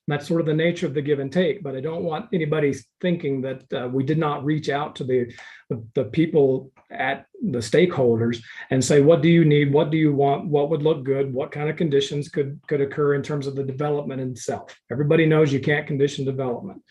That's sort of the nature of the give and take, but I don't want anybody thinking that we did not reach out to the people at the stakeholders and say, what do you need? What do you want? What would look good? What kind of conditions could occur in terms of the development itself? Everybody knows you can't condition development.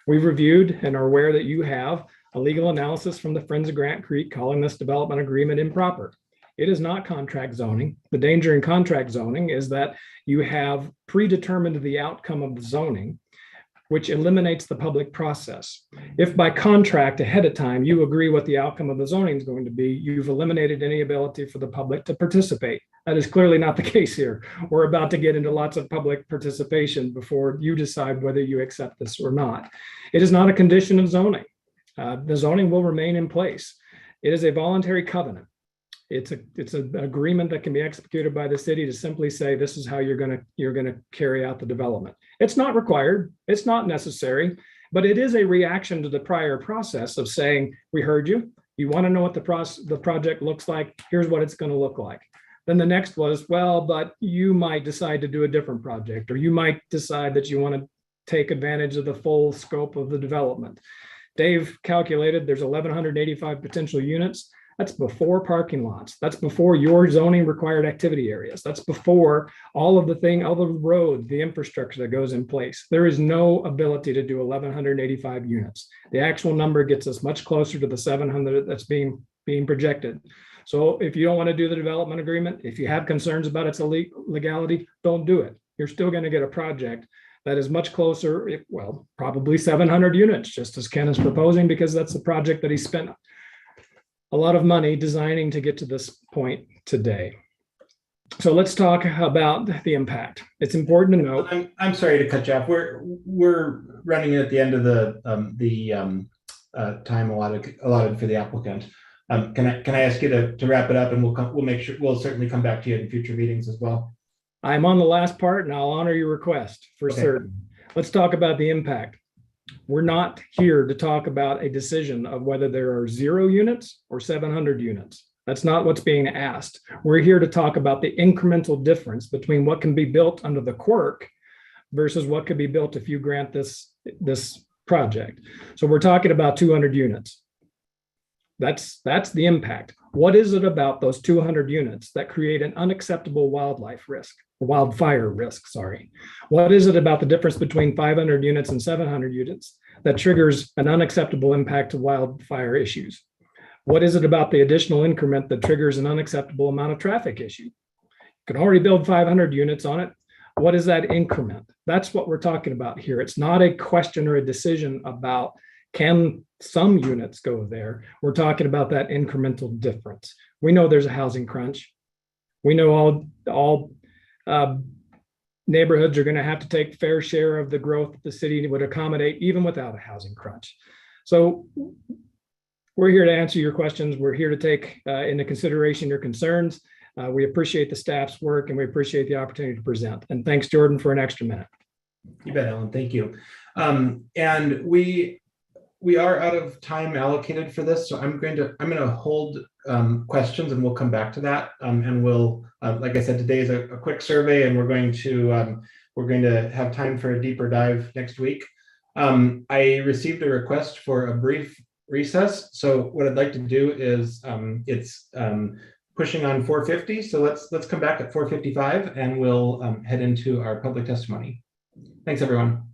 We've reviewed and are aware that you have a legal analysis from the Friends of Grant Creek calling this development agreement improper. It is not contract zoning. The danger in contract zoning is that you have predetermined the outcome of the zoning, which eliminates the public process. If by contract ahead of time you agree what the outcome of the zoning is going to be, you've eliminated any ability for the public to participate. That is clearly not the case here. We're about to get into lots of public participation before you decide whether you accept this or not. It is not a condition of zoning. The zoning will remain in place. It is a voluntary covenant. It's an agreement that can be executed by the city to simply say, this is how you're gonna carry out the development. It's not required, it's not necessary, but it is a reaction to the prior process of saying, we heard you, you want to know what the project looks like, here's what it's going to look like. Then the next was, well, but you might decide to do a different project, or you might decide that you want to take advantage of the full scope of the development. Dave calculated there's 1,185 potential units. That's before parking lots. That's before your zoning required activity areas. That's before all of the roads, the infrastructure that goes in place. There is no ability to do 1,185 units. The actual number gets us much closer to the 700 that's being projected. So if you don't want to do the development agreement, if you have concerns about its legality, don't do it. You're still going to get a project that is much closer, well, probably 700 units, just as Ken is proposing, because that's the project that he spent a lot of money designing to get to this point today. So let's talk about the impact. It's important to note. I'm sorry to cut you off. We're running at the end of the time allotted for the applicant. Can I ask you to wrap it up, and we'll make sure we'll certainly come back to you in future meetings as well. I'm on the last part, and I'll honor your request for certain. Let's talk about the impact. We're not here to talk about a decision of whether there are 0 units or 700 units. That's not what's being asked. We're here to talk about the incremental difference between what can be built under the quirk versus what could be built if you grant this project. So we're talking about 200 units. That's the impact. What is it about those 200 units that create an unacceptable wildfire risk, sorry. What is it about the difference between 500 units and 700 units that triggers an unacceptable impact to wildfire issues? What is it about the additional increment that triggers an unacceptable amount of traffic issue? You can already build 500 units on it. What is that increment? That's what we're talking about here. It's not a question or a decision about can some units go there. We're talking about that incremental difference. We know there's a housing crunch. We know all neighborhoods are going to have to take fair share of the growth that the city would accommodate even without a housing crunch. So we're here to answer your questions. We're here to take into consideration your concerns. We appreciate the staff's work and we appreciate the opportunity to present. And thanks, Jordan, for an extra minute. You bet, Alan. Thank you. And we are out of time allocated for this, so I'm going to hold questions, and we'll come back to that. And we'll, like I said, today is a quick survey, and we're going to have time for a deeper dive next week. I received a request for a brief recess, so what I'd like to do is it's pushing on 4:50, so let's come back at 4:55, and we'll head into our public testimony. Thanks, everyone.